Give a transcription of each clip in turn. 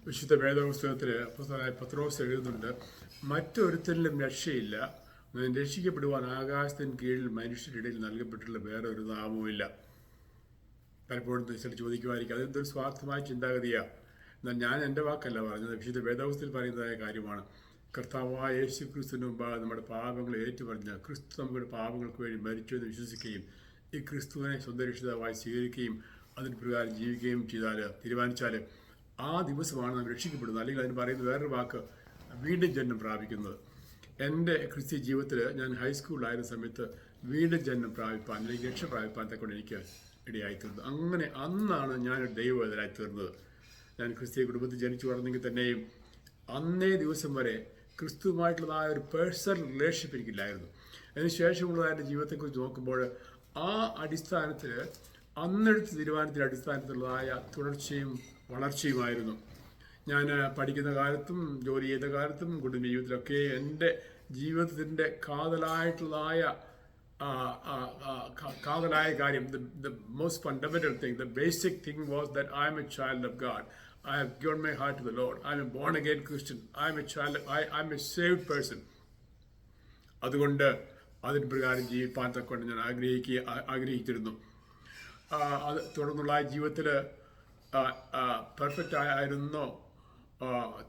വിശുദ്ധ വേദപുസ്തകത്തിൽ അപ്പോസ്തലനായ പത്രോസ് എഴുതുന്നുണ്ട്, മറ്റൊരുത്തരിലും രക്ഷയില്ല, രക്ഷിക്കപ്പെടുവാൻ ആകാശത്തിന് കീഴിൽ മനുഷ്യരുടെ ഇടയിൽ നൽകപ്പെട്ടിട്ടുള്ള വേറെ ഒരു നാമവുമില്ല. പലപ്പോഴും ചോദിക്കുമായിരിക്കും, അതെന്തൊരു സ്വാർത്ഥമായ ചിന്താഗതിയാണ്. എന്നാൽ ഞാൻ എൻ്റെ വാക്കല്ല പറഞ്ഞത്, വിശുദ്ധ വേദപുസ്തകത്തിൽ പറയുന്നതായ കാര്യമാണ്. കർത്താവായ യേശു ക്രിസ്തുവിന് മുമ്പാകെ നമ്മുടെ പാപങ്ങൾ ഏറ്റുപറഞ്ഞ് ക്രിസ്തു നമ്മുടെ പാപങ്ങൾക്ക് വേണ്ടി മരിച്ചു എന്ന് വിശ്വസിക്കുകയും ഈ ക്രിസ്തുവിനെ സ്വന്തം രക്ഷിതാവായി സ്വീകരിക്കുകയും അതിന് പ്രകാരം ജീവിക്കുകയും തീരുമാനിച്ചാൽ ആ ദിവസമാണ് നാം രക്ഷിക്കപ്പെടുന്നത്. അല്ലെങ്കിൽ അതിന് പറയുന്ന വേറൊരു വാക്ക് വീണ്ടും ജന്മം പ്രാപിക്കുന്നത്. എൻ്റെ ക്രിസ്ത്യ ജീവിതത്തിൽ ഞാൻ ഹൈസ്കൂളിലായിരുന്ന സമയത്ത് വീണ്ടും ജന്മം പ്രാപിപ്പാൻ അല്ലെങ്കിൽ രക്ഷ പ്രാപിപ്പാൻ തക്കൊണ്ട് എനിക്ക് ഇടയായിത്തീർന്നു. അങ്ങനെ അന്നാണ് ഞാനൊരു ദൈവവേദനായി തീർന്നത്. ഞാൻ ക്രിസ്തീയ കുടുംബത്തിൽ ജനിച്ചു വളർന്നെങ്കിൽ തന്നെയും അന്നേ ദിവസം വരെ ക്രിസ്തുവുമായിട്ടുള്ളതായ ഒരു പേഴ്സണൽ റിലേഷൻഷിപ്പ് എനിക്കില്ലായിരുന്നു. അതിനുശേഷമുള്ളതായ എൻ്റെ ജീവിതത്തെക്കുറിച്ച് നോക്കുമ്പോൾ ആ അടിസ്ഥാനത്തിൽ അന്നെടുത്ത തീരുമാനത്തിൻ്റെ അടിസ്ഥാനത്തിലുള്ളതായ തുടർച്ചയും വളർച്ചയുമായിരുന്നു. ഞാൻ പഠിക്കുന്ന കാലത്തും ജോലി ചെയ്ത കാലത്തും കുടുംബ ജീവിതത്തിലൊക്കെ എൻ്റെ ജീവിതത്തിൻ്റെ കാതലായിട്ടുള്ളതായ കാര്യം, the most fundamental thing, the basic thing was that I am a child of God. I have given my heart to the Lord. I am a born again Christian. I am a child. I am a saved person. അതുകൊണ്ട് അതിന് പ്രകാരം ജീവിപ്പാൻ തക്കൊണ്ട് ഞാൻ ആഗ്രഹിച്ചിരുന്നു. അത് തുടർന്നുള്ള ജീവിതത്തിൽ perfect ആയിരുന്നോ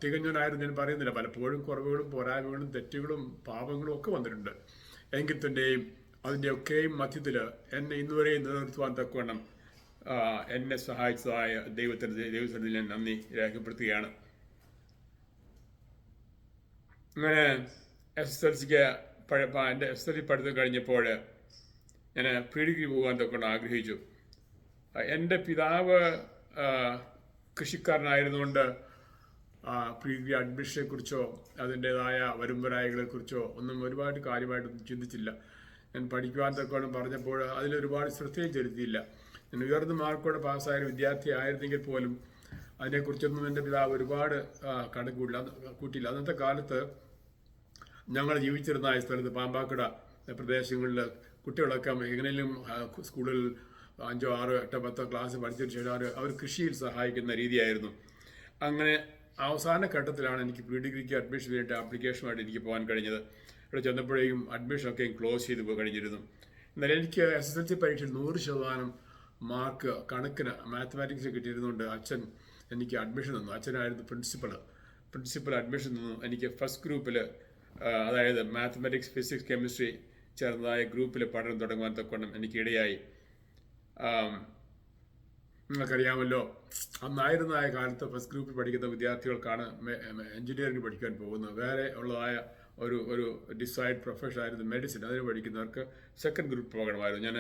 തികഞ്ഞവനായിരുന്നു ഞാൻ പറയുന്നില്ല. പലപ്പോഴും കുറവുകളും പോരായ്മകളും തെറ്റുകളും പാപങ്ങളും ഒക്കെ വന്നിട്ടുണ്ട്. എങ്കിൽ തന്നെയും അതിൻ്റെയൊക്കെയും മധ്യത്തിൽ എന്നെ ഇന്നുവരെയും നിലനിർത്തുവാൻ തക്കവണ്ണം എന്നെ സഹായിച്ചതായ ദൈവത്തിന് ഞാൻ നന്ദി രേഖപ്പെടുത്തുകയാണ്. അങ്ങനെ SSLCക്ക് എൻ്റെ SSLC പഠിത്തം കഴിഞ്ഞപ്പോൾ ഞാൻ പ്രീ ഡിഗ്രി പോകാൻ തക്കൊണ്ട് ആഗ്രഹിച്ചു. എൻ്റെ പിതാവ് കൃഷിക്കാരനായിരുന്നുകൊണ്ട് പ്രീ ഡിഗ്രി അഡ്മിഷനെക്കുറിച്ചോ അതിൻ്റേതായ വരുംവരായികളെക്കുറിച്ചോ ഒന്നും ഒരുപാട് കാര്യമായിട്ടൊന്നും ചിന്തിച്ചില്ല. ഞാൻ പഠിക്കുവാൻ തക്കോണം പറഞ്ഞപ്പോൾ അതിലൊരുപാട് ശ്രദ്ധയും ചെലുത്തിയില്ല. ഞാൻ ഉയർന്ന മാർക്കോടെ പാസ്സായ വിദ്യാർത്ഥി ആയിരുന്നെങ്കിൽ പോലും അതിനെക്കുറിച്ചൊന്നും എൻ്റെ പിതാവ് ഒരുപാട് കൂട്ടിയില്ല. അന്നത്തെ കാലത്ത് ഞങ്ങൾ ജീവിച്ചിരുന്ന ഈ സ്ഥലത്ത് പാമ്പാക്കട പ്രദേശങ്ങളിൽ കുട്ടികളൊക്കെ എങ്ങനെയും സ്കൂളിൽ 5, 6, 8, 10 ക്ലാസ് പഠിച്ചതിന് ശേഷം അവർ കൃഷിയിൽ സഹായിക്കുന്ന രീതിയായിരുന്നു. അങ്ങനെ അവസാന ഘട്ടത്തിലാണ് എനിക്ക് പ്രീ ഡിഗ്രിക്ക് അഡ്മിഷൻ വേണ്ടി ആപ്ലിക്കേഷനുമായിട്ട് എനിക്ക് പോകാൻ കഴിഞ്ഞത്. ഇവിടെ ചെന്നപ്പോഴേക്കും അഡ്മിഷനൊക്കെ ക്ലോസ് ചെയ്ത് കഴിഞ്ഞിരുന്നു. എന്നാൽ എനിക്ക് SSLC പരീക്ഷയിൽ 100% മാർക്ക് കണക്കിന് മാത്തമാറ്റിക്സ് കിട്ടിയിരുന്നുകൊണ്ട് അച്ഛൻ എനിക്ക് അഡ്മിഷൻ തന്നു. അച്ഛനായിരുന്നു പ്രിൻസിപ്പൽ അഡ്മിഷൻ തന്നു. എനിക്ക് ഫസ്റ്റ് ഗ്രൂപ്പിൽ, അതായത് മാത്തമാറ്റിക്സ്, ഫിസിക്സ്, കെമിസ്ട്രി ചേർന്നതായ ഗ്രൂപ്പിൽ പഠനം തുടങ്ങുവാൻ തക്കവണ്ണം എനിക്കിടയായി. നിങ്ങൾക്കറിയാമല്ലോ, അന്നായിരുന്നതായ കാലത്ത് ഫസ്റ്റ് ഗ്രൂപ്പിൽ പഠിക്കുന്ന വിദ്യാർത്ഥികൾക്കാണ് എഞ്ചിനീയറിംഗ് പഠിക്കാൻ പോകുന്നത്. വേറെ ഉള്ളതായ ഒരു ഡിസൈഡ് പ്രൊഫഷൻ ആയിരുന്നു മെഡിസിൻ. അതിന് പഠിക്കുന്നവർക്ക് സെക്കൻഡ് ഗ്രൂപ്പ് പോകണമായിരുന്നു. ഞാൻ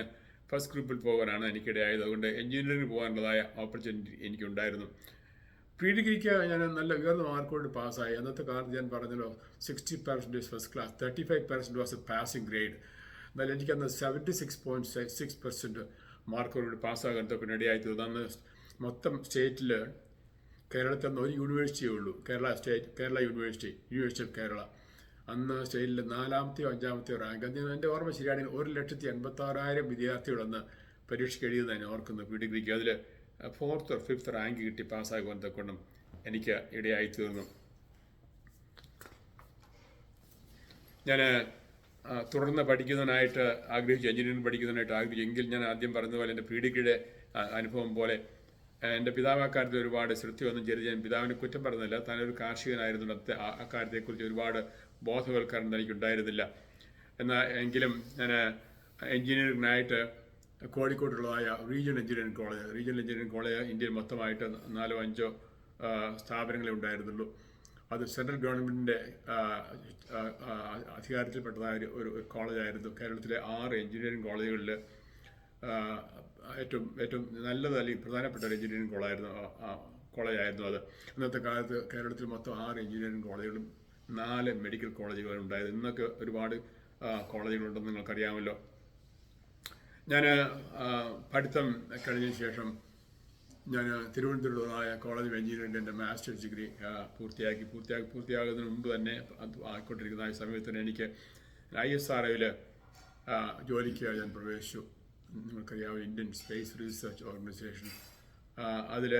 ഫസ്റ്റ് ഗ്രൂപ്പിൽ പോകാനാണ് എനിക്കിടയായത്. അതുകൊണ്ട് എഞ്ചിനീയറിംഗ് പോകാനുള്ളതായ ഓപ്പർച്യൂണിറ്റി എനിക്കുണ്ടായിരുന്നു. പ്രീ ഡിഗ്രിക്ക് ഞാൻ നല്ല ഉയർന്ന മാർക്കോട് പാസ്സായി. അന്നത്തെ കാലത്ത് ഞാൻ പറഞ്ഞല്ലോ 60% first class, 35% was A passing grade. എന്നാൽ എനിക്കന്ന് 76.6% മാർക്കോട് പാസ്സാകാൻ ഇടയായി തീർന്നു. അന്ന് മൊത്തം സ്റ്റേറ്റിൽ കേരളത്തിൽ നിന്ന് ഒരു യൂണിവേഴ്സിറ്റിയേ ഉള്ളൂ, കേരള യൂണിവേഴ്സിറ്റി ഓഫ് കേരള. അന്ന് സ്റ്റേറ്റിൽ 4ാമത്തെയോ 5ാമത്തെയോ റാങ്ക്. എൻ്റെ ഓർമ്മ ശരിയാണെങ്കിൽ 1,86,000 വിദ്യാർത്ഥികളന്ന് പരീക്ഷയ്ക്ക് എഴുതിയതാണ് ഞാൻ ഓർക്കുന്നത് പ്രീ ഡിഗ്രിക്ക്. അതിൽ 4th or 5th റാങ്ക് കിട്ടി പാസ്സാകുവാൻ തക്കൊണ്ടും എനിക്ക് ഇടയായി തീർന്നു. ഞാൻ തുടർന്ന് പഠിക്കുന്നതിനായിട്ട് ആഗ്രഹിച്ചു, എഞ്ചിനീയറിംഗ് പഠിക്കുന്നതിനായിട്ട് ആഗ്രഹിച്ചു. എങ്കിൽ ഞാൻ ആദ്യം പറഞ്ഞതുപോലെ എൻ്റെ പ്രീ ഡിഗ്രിയുടെ അനുഭവം പോലെ എൻ്റെ പിതാവ് അക്കാര്യത്തിൽ ഒരുപാട് ശ്രദ്ധയൊന്നും ചെറിയ ഞാൻ പിതാവിനെ കുറ്റം പറഞ്ഞില്ല. താനൊരു കാർഷികനായിരുന്നു. അക്കാര്യത്തെക്കുറിച്ച് ഒരുപാട് ബോധവൽക്കരണം എനിക്കുണ്ടായിരുന്നില്ല. എങ്കിലും ഞാൻ എഞ്ചിനീയറിംഗിനായിട്ട് കോഴിക്കോട്ടുള്ളതായ റീജിയണൽ എഞ്ചിനീയറിംഗ് കോളേജ് ഇന്ത്യയിൽ മൊത്തമായിട്ട് 4 or 5 സ്ഥാപനങ്ങളെ ഉണ്ടായിരുന്നുള്ളൂ. അത് സെൻട്രൽ ഗവൺമെൻറ്റിൻ്റെ അധികാരത്തിൽപ്പെട്ടതായ ഒരു കോളേജായിരുന്നു. കേരളത്തിലെ 6 എഞ്ചിനീയറിംഗ് കോളേജുകളിൽ ഏറ്റവും നല്ലത് അല്ലെങ്കിൽ പ്രധാനപ്പെട്ട ഒരു എഞ്ചിനീയറിംഗ് കോളേജായിരുന്നു അത്. ഇന്നത്തെ കാലത്ത് കേരളത്തിൽ മൊത്തം 6 എഞ്ചിനീയറിംഗ് കോളേജുകളും 4 മെഡിക്കൽ കോളേജുകളും ഉണ്ടായത്. ഇന്നൊക്കെ ഒരുപാട് കോളേജുകളുണ്ടെന്ന് നിങ്ങൾക്കറിയാമല്ലോ. ഞാൻ പഠിത്തം കഴിഞ്ഞതിന് ശേഷം ഞാൻ തിരുവനന്തപുരത്തുള്ളതായ കോളേജ് ഓഫ് എഞ്ചിനീയറിംഗിൻ്റെ എൻ്റെ മാസ്റ്റേഴ്സ് ഡിഗ്രി പൂർത്തിയാകുന്നതിന് മുമ്പ് തന്നെ ആയിക്കൊണ്ടിരിക്കുന്ന സമയത്ത് തന്നെ എനിക്ക് ISROയിൽ ജോലിക്ക് ഞാൻ പ്രവേശിച്ചു. നിങ്ങൾക്കറിയാവുന്ന ഇന്ത്യൻ സ്പേസ് റിസർച്ച് ഓർഗനൈസേഷൻ അതിൽ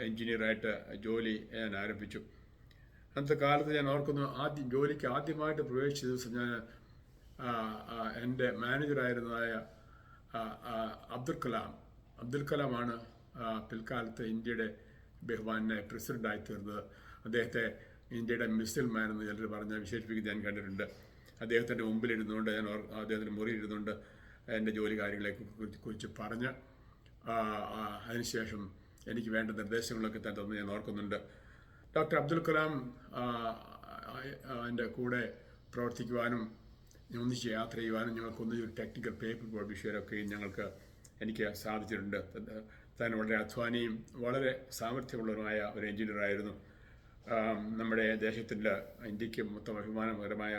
എൻജിനീയറായിട്ട് ജോലി ഞാൻ ആരംഭിച്ചു. അന്നത്തെ കാലത്ത് ഞാൻ ഓർക്കുന്നു, ജോലിക്ക് ആദ്യമായിട്ട് പ്രവേശിച്ച ദിവസം ഞാൻ എൻ്റെ മാനേജറായിരുന്നതായ അബ്ദുൽ കലാമാണ് പിൽക്കാലത്ത് ഇന്ത്യയുടെ ബഹുമാനെ പ്രസിഡൻ്റായി തീർന്നത്. അദ്ദേഹത്തെ ഇന്ത്യയുടെ മിസൈൽ മാൻ എന്ന് ചിലർ പറഞ്ഞ് വിശേഷിപ്പിക്കുന്നത് ഞാൻ കണ്ടിട്ടുണ്ട്. അദ്ദേഹത്തിൻ്റെ മുമ്പിലിരുന്നുകൊണ്ട് അദ്ദേഹത്തിൻ്റെ മുറിയിരുന്നുകൊണ്ട് എൻ്റെ ജോലി കാര്യങ്ങളെ കുറിച്ച് പറഞ്ഞ് അതിനുശേഷം എനിക്ക് വേണ്ട നിർദ്ദേശങ്ങളൊക്കെ തന്നെ ഞാൻ ഓർക്കുന്നുണ്ട്. ഡോക്ടർ അബ്ദുൽ കലാം എൻ്റെ കൂടെ പ്രവർത്തിക്കുവാനും ഒന്നിച്ച് യാത്ര ചെയ്യുവാനും ഞങ്ങൾക്കൊന്നിച്ചൊരു ടെക്നിക്കൽ പേപ്പർ പബ്ലിഷ് ചെയ്യാനൊക്കെ എനിക്ക് സാധിച്ചിട്ടുണ്ട്. താൻ വളരെ അധ്വാനിയും വളരെ സാമർഥ്യമുള്ളവരുമായ ഒരു എൻജിനീയറായിരുന്നു. നമ്മുടെ ദേശത്തിൻ്റെ ഇന്ത്യക്ക് മൊത്തം അഭിമാനകരമായ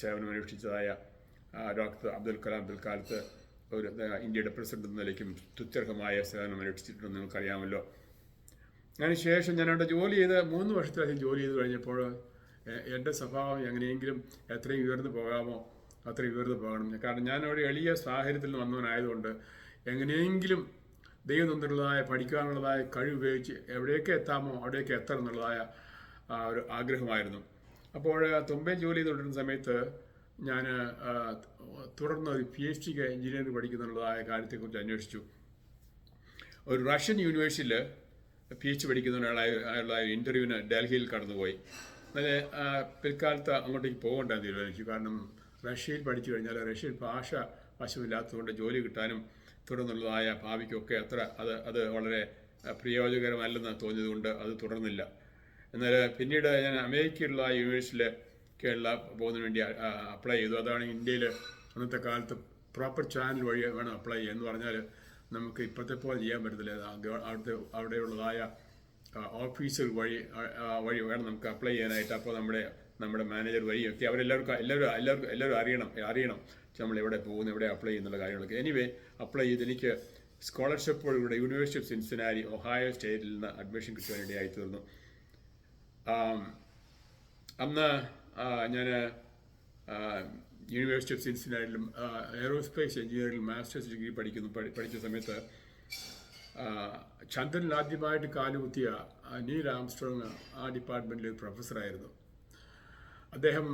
സേവനമനുഷ്ഠിച്ചതായ ഡോക്ടർ അബ്ദുൽ കലാം പിൽക്കാലത്ത് ഒരു ഇന്ത്യയുടെ പ്രസിഡന്റ് എന്ന നിലയ്ക്കും തുത്യർഹമായ സേവനമനുഷ്ഠിച്ചിട്ടുണ്ടെന്ന് നിങ്ങൾക്കറിയാമല്ലോ. അതിനുശേഷം ഞാൻ അവിടെ ജോലി ചെയ്ത് 3 വർഷത്തിലധികം ജോലി ചെയ്ത് കഴിഞ്ഞപ്പോൾ എൻ്റെ സ്വഭാവം എങ്ങനെയെങ്കിലും എത്രയും ഉയർന്നു പോകാമോ അത്രയും ഉയർന്നു പോകണം. കാരണം ഞാൻ ഒരു എളിയ സാഹചര്യത്തിൽ നിന്ന് വന്നവനായതുകൊണ്ട് എങ്ങനെയെങ്കിലും ദൈവം തന്നിട്ടുള്ളതായ പഠിക്കാനുള്ളതായ കഴിവ് ഉപയോഗിച്ച് എവിടെയൊക്കെ എത്താമോ അവിടെയൊക്കെ എത്തണം എന്നുള്ളതായ ഒരു ആഗ്രഹമായിരുന്നു. അപ്പോൾ തുമ്പെ ജോലി ചെയ്തുകൊണ്ടിരുന്ന സമയത്ത് ഞാൻ തുടർന്ന് ഒരു PhD എഞ്ചിനീയറിംഗ് പഠിക്കുന്നുള്ളതായ കാര്യത്തെക്കുറിച്ച് അന്വേഷിച്ചു. ഒരു റഷ്യൻ യൂണിവേഴ്സിറ്റിയിൽ PhD പഠിക്കുന്നതിനുള്ള ഇൻ്റർവ്യൂവിന് ഡൽഹിയിൽ കടന്നുപോയി. അങ്ങനെ പിൽക്കാലത്ത് അങ്ങോട്ടേക്ക് പോകണ്ടെന്ന് തീരുമാനിച്ചു. കാരണം റഷ്യയിൽ പഠിച്ചു കഴിഞ്ഞാൽ റഷ്യൻ ഭാഷ വശമില്ലാത്തതുകൊണ്ട് ജോലി കിട്ടാനും തുടർന്നുള്ളതായ ഭാവിക്കൊക്കെ അത് വളരെ പ്രയോജനകരമല്ലെന്ന് തോന്നിയതുകൊണ്ട് അത് തുടർന്നില്ല. എന്നാൽ പിന്നീട് ഞാൻ അമേരിക്കയിലുള്ള യൂണിവേഴ്സിറ്റിയിലേക്കുള്ള പോകുന്നതിന് വേണ്ടി അപ്ലൈ ചെയ്തു. അതാണ് ഇന്ത്യയിൽ അന്നത്തെ കാലത്ത് പ്രോപ്പർ ചാനൽ വഴി വേണം അപ്ലൈ ചെയ്യുക. എന്ന് പറഞ്ഞാൽ നമുക്ക് ഇപ്പോഴത്തെ പോലെ ചെയ്യാൻ പറ്റത്തില്ല. അവിടെയുള്ളതായ ഓഫീസർ വഴി വേണം നമുക്ക് അപ്ലൈ ചെയ്യാനായിട്ട്. അപ്പോൾ നമ്മുടെ മാനേജർ വഴിയൊക്കെ എല്ലാവരും അറിയണം നമ്മൾ എവിടെ പോകുന്നു, എവിടെ അപ്ലൈ ചെയ്യുന്നുള്ള കാര്യങ്ങളൊക്കെ. എനിവേ അപ്ലൈ ചെയ്ത് എനിക്ക് സ്കോളർഷിപ്പോടുകൂടെ യൂണിവേഴ്സിറ്റി ഓഫ് സിൻസിനാരി ഒഹായോ സ്റ്റേറ്റിൽ നിന്ന് അഡ്മിഷൻ കിട്ടുവാൻ വേണ്ടിയായി തീർന്നു. അന്ന് ഞാൻ യൂണിവേഴ്സിറ്റി ഓഫ് സിൻസിനാരിയിലും എയറോസ്പേസ് എഞ്ചിനീയറിംഗിൽ മാസ്റ്റേഴ്സ് ഡിഗ്രി പഠിച്ച സമയത്ത് ചന്ദ്രനിൽ ആദ്യമായിട്ട് കാലുകുത്തിയ നീൽ ആംസ്ട്രോങ് ആ ഡിപ്പാർട്ട്മെൻറ്റിൽ ഒരു പ്രൊഫസറായിരുന്നു. അദ്ദേഹം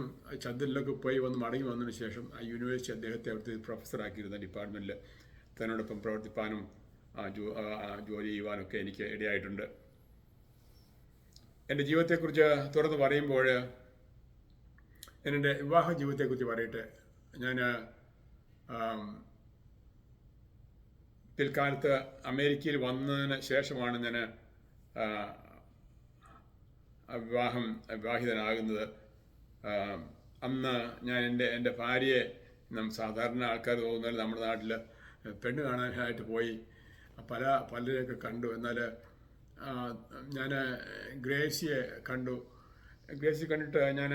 ചന്ദ്രനിലൊക്കെ പോയി മടങ്ങി വന്നതിന് ശേഷം ആ യൂണിവേഴ്സിറ്റി അദ്ദേഹത്തെ അവിടുത്തെ പ്രൊഫസറാക്കിയിരുന്ന ഡിപ്പാർട്ട്മെൻറ്റിൽ തന്നോടൊപ്പം പ്രവർത്തിപ്പാനും ജോലി ചെയ്യുവാനൊക്കെ എനിക്ക് ഇടയായിട്ടുണ്ട്. എൻ്റെ ജീവിതത്തെക്കുറിച്ച് തുറന്ന് പറയുമ്പോൾ എൻ്റെ വിവാഹ ജീവിതത്തെക്കുറിച്ച് പറയട്ടെ. ഞാൻ പിൽക്കാലത്ത് അമേരിക്കയിൽ ശേഷമാണ് ഞാൻ വിവാഹിതനാകുന്നത്. അന്ന് ഞാൻ എൻ്റെ ഭാര്യയെ സാധാരണ ആൾക്കാർ തോന്നുന്നത് നമ്മുടെ നാട്ടിൽ പെണ്ണ് കാണാനായിട്ട് പോയി പലരെയൊക്കെ കണ്ടു. എന്നാൽ ഞാൻ ഗ്രേസിയെ കണ്ടു. ഗ്രേസി കണ്ടിട്ട് ഞാൻ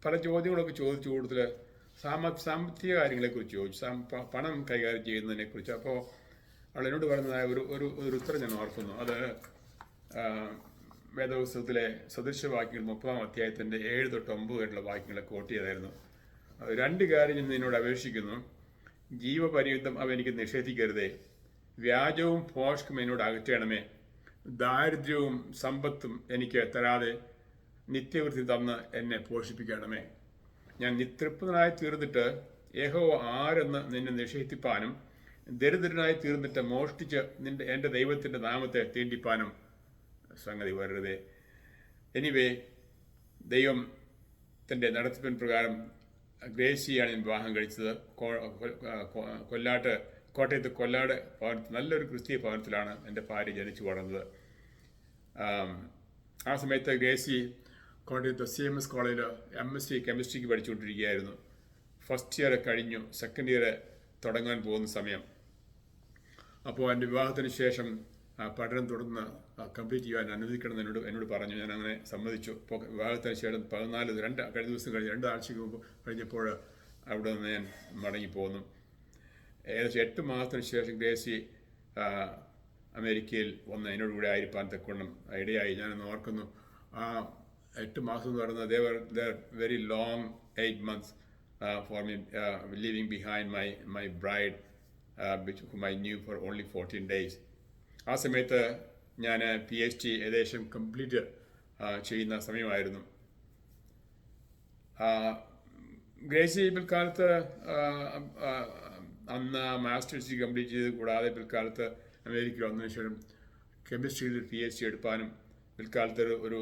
പല ചോദ്യങ്ങളൊക്കെ ചോദിച്ചു. കൂടുതൽ സാമ്പത്തിക കാര്യങ്ങളെക്കുറിച്ച് ചോദിച്ചു, പണം കൈകാര്യം ചെയ്യുന്നതിനെക്കുറിച്ച്. അപ്പോൾ അവൾ എന്നോട് പറഞ്ഞതായ ഒരു ഉത്തരം ഞാൻ ഓർക്കുന്നു. അത് വേദപുസ്തകത്തിലെ സദൃശവാക്യങ്ങൾ 30-ാം അധ്യായത്തിൻ്റെ 7 തൊട്ട് 9 വരെയുള്ള വാക്യങ്ങളെ കോട്ട് ചെയ്തായിരുന്നു. 2 കാര്യം ഞാൻ നിന്നോട് അപേക്ഷിക്കുന്നു. ജീവപര്യന്തം അവ എനിക്ക് നിഷേധിക്കരുതേ. വ്യാജവും ഭോഷ്കും എന്നോട് അകറ്റണമേ. ദാരിദ്ര്യവും സമ്പത്തും എനിക്ക് തരാതെ നിത്യവൃത്തി തന്ന് എന്നെ പോഷിപ്പിക്കണമേ. ഞാൻ നിതൃപ്തനായി തീർന്നിട്ട് യഹോവ ആരെന്ന് നിന്നെ നിഷേധിപ്പാനും ദരിദ്രനായി തീർന്നിട്ട് മോഷ്ടിച്ച് എൻ്റെ ദൈവത്തിൻ്റെ നാമത്തെ തീണ്ടിപ്പാനും സംഗതി വരരുതേ. എനിവേ ദൈവം തൻ്റെ നടത്തിപ്പിൻ പ്രകാരം ഗ്രേസിയാണ് ഞാൻ വിവാഹം കഴിച്ചത്. കോട്ടയത്ത് കൊല്ലാട് ഭവനത്തിൽ നല്ലൊരു ക്രിസ്തീയ ഭവനത്തിലാണ് എൻ്റെ ഭാര്യ ജനിച്ചു വളർന്നത്. ആ സമയത്ത് ഗ്രേസി കോട്ടയത്ത് CMS കോളേജിൽ MSc കെമിസ്ട്രിക്ക് പഠിച്ചുകൊണ്ടിരിക്കുകയായിരുന്നു. ഫസ്റ്റ് ഇയർ കഴിഞ്ഞു, സെക്കൻഡ് ഇയർ തുടങ്ങാൻ പോകുന്ന സമയം. അപ്പോൾ എൻ്റെ വിവാഹത്തിന് ശേഷം പഠനം തുടർന്ന് കംപ്ലീറ്റ് ചെയ്യാൻ അനുവദിക്കണമെന്ന് എന്നോട് പറഞ്ഞു. ഞാൻ അങ്ങനെ സമ്മതിച്ചു. അപ്പോൾ വിവാഹത്തിന് ശേഷം കഴിഞ്ഞ ദിവസം 2 ആഴ്ചയ്ക്ക് മുമ്പ് കഴിഞ്ഞപ്പോൾ അവിടെ നിന്ന് ഞാൻ മടങ്ങിപ്പോന്നു. ഏകദേശം 8 മാസത്തിന് ശേഷം ഗ്രേസി അമേരിക്കയിൽ വന്ന് എന്നോട് കൂടെ ആയിരിക്കാൻ തക്കവണ്ണം ഇടയായി. ഞാനൊന്ന് ഓർക്കുന്നു, ആ 8 മാസം എന്ന് പറയുന്നത് they were very long 8 months for me leaving behind my bride whom I knew for only 14 days. ആ സമയത്ത് ഞാൻ PhD ഏകദേശം കംപ്ലീറ്റ് ചെയ്യുന്ന സമയമായിരുന്നു. ഗ്രേസി പിൽക്കാലത്ത് അന്ന് മാസ്റ്റേഴ്സ് കംപ്ലീറ്റ് ചെയ്ത് കൂടാതെ പിൽക്കാലത്ത് അമേരിക്കയിൽ വന്നതിന് ശേഷം കെമിസ്ട്രിയിൽ PhD എടുക്കാനും പിൽക്കാലത്ത് ഒരു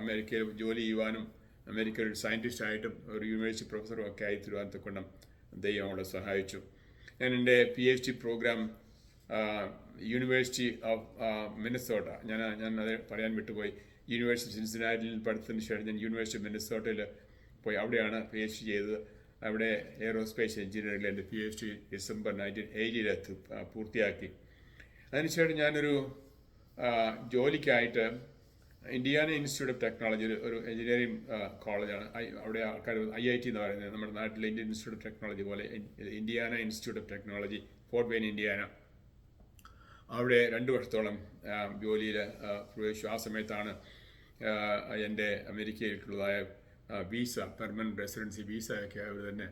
അമേരിക്കയിൽ ജോലി ചെയ്യുവാനും അമേരിക്കയിൽ ഒരു സയൻറ്റിസ്റ്റായിട്ടും ഒരു യൂണിവേഴ്സിറ്റി പ്രൊഫസറും ഒക്കെ ആയി തിരുവനന്തപുരം ദൈവം അവളെ സഹായിച്ചു. ഞാൻ എൻ്റെ PhD program University of Minnesota, ഞാൻ അത് പറയാൻ വിട്ടുപോയി. യൂണിവേഴ്സിറ്റി സിൻസിനാറ്റിയിൽ പഠിത്തത്തിന് ശേഷം ഞാൻ യൂണിവേഴ്സിറ്റി മിനസോട്ടയിൽ പോയി അവിടെയാണ് PhD ചെയ്തത്. അവിടെ എയറോസ്പേസ് എഞ്ചിനീയറിംഗിൽ എൻ്റെ PhD ഡിസംബർ 1980 പൂർത്തിയാക്കി. അതിനുശേഷം ഞാനൊരു ജോലിക്കായിട്ട് ഇന്ത്യാന ഇൻസ്റ്റിറ്റ്യൂട്ട് ഓഫ് ടെക്നോളജി, ഒരു എഞ്ചിനീയറിംഗ് കോളേജാണ്. അവിടെ ആൾക്കാർ IIT എന്ന് പറയുന്നത് നമ്മുടെ നാട്ടിലെ ഇന്ത്യൻ ഇൻസ്റ്റിറ്റ്യൂട്ട് ഓഫ് ടെക്നോളജി പോലെ Indiana Institute of Technology, Fort Wayne, Indiana. അവിടെ 2 വർഷത്തോളം ജോലിയിൽ പ്രവേശിച്ചു. ആ സമയത്താണ് എൻ്റെ അമേരിക്കയിലുള്ളതായ വീസ, പെർമനൻറ്റ് റെസിഡൻസി വീസയൊക്കെ അവർ തന്നെ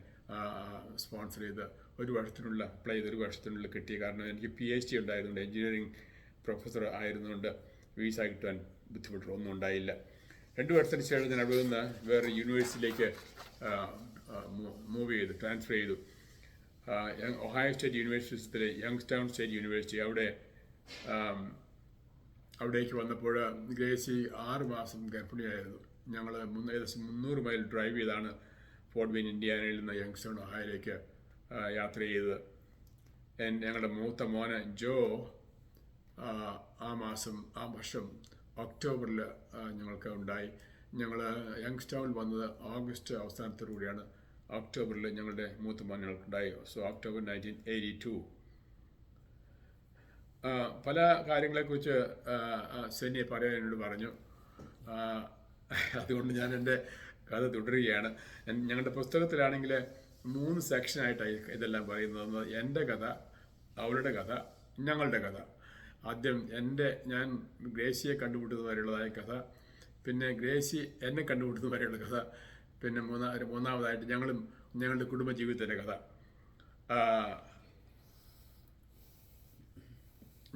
സ്പോൺസർ ചെയ്ത് അപ്ലൈ ചെയ്ത് 1 വർഷത്തിനുള്ളിൽ കിട്ടി. കാരണം എനിക്ക് PhD ഉണ്ടായിരുന്നുണ്ട്, എഞ്ചിനീയറിംഗ് പ്രൊഫസർ ആയിരുന്നുകൊണ്ട് വീസ കിട്ടാൻ ബുദ്ധിമുട്ടൊന്നും ഉണ്ടായില്ല. 2 വർഷത്തിന് ശേഷം ഞാൻ അവിടെ നിന്ന് വേറെ യൂണിവേഴ്സിറ്റിയിലേക്ക് ട്രാൻസ്ഫർ ചെയ്തു. ഒഹായോ സ്റ്റേറ്റ് യൂണിവേഴ്സിറ്റിയിലെ യങ്സ്റ്റൗൺ സ്റ്റേറ്റ് യൂണിവേഴ്സിറ്റി. അവിടേക്ക് വന്നപ്പോൾ ഗ്രേസി 6 മാസം ഗർഭിണിയായിരുന്നു. ഞങ്ങൾ ഏകദേശം 300 മൈൽ ഡ്രൈവ് ചെയ്താണ് ഫോർട്ട് വെയിൻ, ഇന്ത്യാനയിൽ നിന്ന് യങ്സ്റ്റൗൺ ഒഹായോയിലേക്ക് യാത്ര ചെയ്തത്. ഞങ്ങളുടെ മൂത്ത മോന് ജോ ആ വർഷം ഒക്ടോബറിൽ ഞങ്ങൾക്ക് ഉണ്ടായി. ഞങ്ങൾ യങ്സ്റ്റൗണിൽ വന്നത് ഓഗസ്റ്റ് അവസാനത്തോടുകൂടിയാണ്. ഒക്ടോബറിൽ ഞങ്ങളുടെ മൂത്ത മോൻ ഞങ്ങൾക്കുണ്ടായി. So October 1982. പല കാര്യങ്ങളെക്കുറിച്ച് സെന്നി പറയാൻ എന്നോട് പറഞ്ഞു. അതുകൊണ്ട് ഞാൻ എൻ്റെ കഥ തുടരുകയാണ്. ഞങ്ങളുടെ പുസ്തകത്തിലാണെങ്കിൽ 3 സെക്ഷനായിട്ടായി ഇതെല്ലാം പറയുന്നത്. എൻ്റെ കഥ, അവളുടെ കഥ, ഞങ്ങളുടെ കഥ. ആദ്യം ഞാൻ ഗ്രേസിയെ കണ്ടുമുട്ടുന്നത് വരെയുള്ളതായ കഥ, പിന്നെ ഗ്രേസി എന്നെ കണ്ടുമുട്ടുന്നത് വരെയുള്ള കഥ, പിന്നെ മൂന്നാമതായിട്ട് ഞങ്ങളുടെ കുടുംബജീവിതത്തിൻ്റെ കഥ.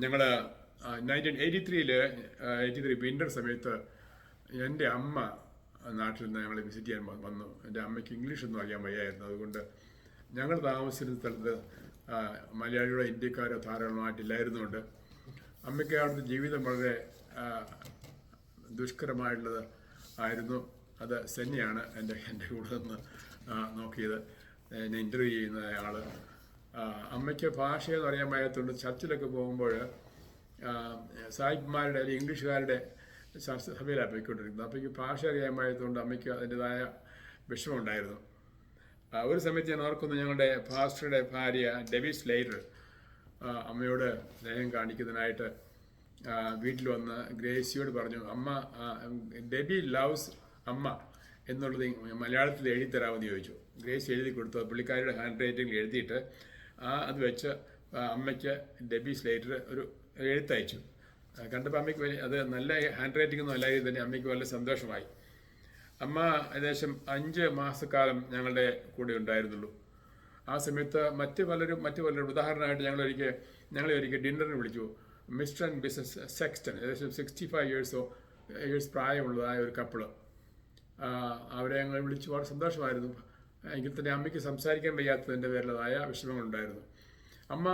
ഞങ്ങൾ 1983 വിൻ്റർ സമയത്ത് എൻ്റെ അമ്മ നാട്ടിൽ നിന്ന് ഞങ്ങളെ വിസിറ്റ് ചെയ്യാൻ വന്നു. എൻ്റെ അമ്മയ്ക്ക് ഇംഗ്ലീഷൊന്നും അറിയാൻ വയ്യായിരുന്നു. അതുകൊണ്ട് ഞങ്ങൾ താമസിച്ചിരുന്ന സ്ഥലത്ത് മലയാളികളോ ഇന്ത്യക്കാരോ ധാരാളമായിട്ടില്ലായിരുന്നുകൊണ്ട് അമ്മയ്ക്ക് അവിടുത്തെ ജീവിതം വളരെ ദുഷ്കരമായിട്ടുള്ളത് ആയിരുന്നു. അത് സെന്നിയാണ് എൻ്റെ കൂടെ നിന്ന് നോക്കിയത്, എന്നെ ഇൻ്റർവ്യൂ ചെയ്യുന്ന ആൾ. അമ്മയ്ക്ക് ഭാഷയെന്ന് അറിയാൻ വയ്യാത്തതുകൊണ്ട് ചർച്ചിലൊക്കെ പോകുമ്പോൾ സായിപ്പ്മാരുടെ അല്ലെങ്കിൽ ഇംഗ്ലീഷുകാരുടെ സഭയിലാണ് പോയിക്കൊണ്ടിരിക്കുന്നത്. അപ്പോഴേക്ക് ഭാഷ അറിയാൻ വയ്യാത്തതുകൊണ്ട് അമ്മയ്ക്ക് അതിൻ്റെതായ വിഷമമുണ്ടായിരുന്നു. ഒരു സമയത്ത് ഞാൻ ഓർക്കുന്നു, ഞങ്ങളുടെ പാസ്റ്ററുടെ ഭാര്യ ഡെബി സ്ലേറ്റർ അമ്മയോട് സ്നേഹം കാണിക്കുന്നതിനായിട്ട് വീട്ടിൽ വന്ന് ഗ്രേസിയോട് പറഞ്ഞു, അമ്മ ഡെബി ലവ്സ് അമ്മ എന്നുള്ളത് മലയാളത്തിൽ എഴുതി തരാമെന്ന് ചോദിച്ചു. ഗ്രേസി എഴുതി കൊടുത്തു. പുള്ളിക്കാരിയുടെ ഹാൻഡ് റൈറ്റിംഗിൽ എഴുതിയിട്ട് അത് വെച്ച് അമ്മയ്ക്ക് ഡെബി സ്ലേറ്റർ ഒരു എഴുത്തയച്ചു. കണ്ടപ്പോൾ അമ്മയ്ക്ക് അത് നല്ല ഹാൻഡ് റൈറ്റിംഗ് ഒന്നും അല്ലായിരുന്നു തന്നെ അമ്മയ്ക്ക് വളരെ സന്തോഷമായി. അമ്മ ഏകദേശം 5 മാസക്കാലം ഞങ്ങളുടെ കൂടെ ഉണ്ടായിരുന്നുള്ളൂ. ആ സമയത്ത് മറ്റു പലരും ഉദാഹരണമായിട്ട് ഞങ്ങളെ ഒരിക്കൽ ഡിന്നറിന് വിളിച്ചു. മിസ്റ്റർ ആൻഡ് മിസ്സസ് സെക്സ്റ്റൺ, ഏകദേശം 65 ഇയേഴ്സ് പ്രായമുള്ളതായ ഒരു കപ്പിള്. അവരെ ഞങ്ങൾ വിളിച്ചു. വളരെ സന്തോഷമായിരുന്നു. എങ്കിൽ തന്നെ അമ്മയ്ക്ക് സംസാരിക്കാൻ വയ്യാത്തതിൻ്റെ പേരിലതായ വിഷമങ്ങളുണ്ടായിരുന്നു. അമ്മ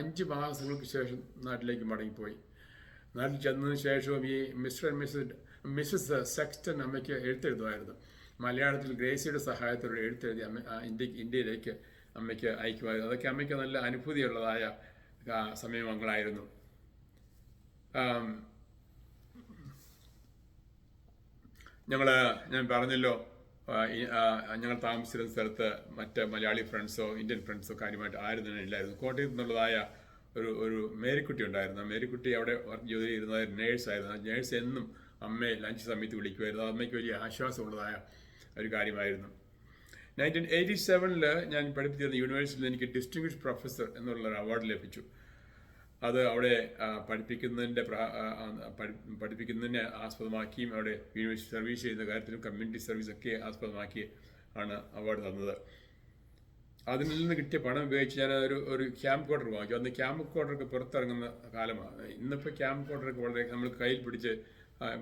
5 മാസങ്ങൾക്ക് ശേഷം നാട്ടിലേക്ക് മടങ്ങിപ്പോയി. നാട്ടിൽ ചെന്നതിന് ശേഷവും ഈ മിസ്റ്റർ ആൻഡ് മിസ്സസ് സെക്സ്റ്റൺ അമ്മയ്ക്ക് എഴുത്തെഴുതുമായിരുന്നു. മലയാളത്തിൽ ഗ്രേസിയുടെ സഹായത്തോടെ എഴുത്തെഴുതി ഇന്ത്യയിലേക്ക് അമ്മയ്ക്ക് അയക്കുമായിരുന്നു. അതൊക്കെ അമ്മയ്ക്ക് നല്ല അനുഭൂതിയുള്ളതായ സമയങ്ങളായിരുന്നു. ഞാൻ പറഞ്ഞല്ലോ, ഞങ്ങൾ താമസിച്ചിരുന്ന സ്ഥലത്ത് മറ്റ് മലയാളി ഫ്രണ്ട്സോ ഇന്ത്യൻ ഫ്രണ്ട്സോ കാര്യമായിട്ട് ആരും തന്നെ ഇല്ലായിരുന്നു. കോട്ടയത്ത് നിന്നുള്ളതായ ഒരു മേരിക്കുട്ടി ഉണ്ടായിരുന്നു. ആ മേരിക്കുട്ടി അവിടെ ജോലി ചെയ്യുന്നത് നേഴ്സായിരുന്നു. ആ നേഴ്സ് എന്നും അമ്മയെ ലഞ്ച് സമയത്ത് വിളിക്കുമായിരുന്നു. അത് അമ്മയ്ക്ക് വലിയ ആശ്വാസമുള്ളതായ ഒരു കാര്യമായിരുന്നു. 1987 ഞാൻ പഠിപ്പിച്ചിരുന്ന യൂണിവേഴ്സിറ്റിയിൽ എനിക്ക് ഡിസ്റ്റിങ്വിഷ്ഡ് പ്രൊഫസർ എന്നുള്ളൊരു അവാർഡ് ലഭിച്ചു. അത് അവിടെ പഠിപ്പിക്കുന്നതിനെ ആസ്പദമാക്കിയും അവിടെ യൂണിവേഴ്സിറ്റി സർവീസ് ചെയ്യുന്ന കാര്യത്തിലും കമ്മ്യൂണിറ്റി സർവീസൊക്കെ ആസ്പദമാക്കി ആണ് അവാർഡ് തന്നത്. അതിൽ നിന്ന് കിട്ടിയ പണം ഉപയോഗിച്ച് ഞാൻ ഒരു ക്യാമ്പ് കോഡർ വാങ്ങിച്ചു. അന്ന് ക്യാമ്പ് കോഡറൊക്കെ പുറത്തിറങ്ങുന്ന കാലമാണ്. ഇന്നിപ്പോൾ ക്യാമ്പ് കോഡറൊക്കെ വളരെ നമ്മൾ കയ്യിൽ പിടിച്ച്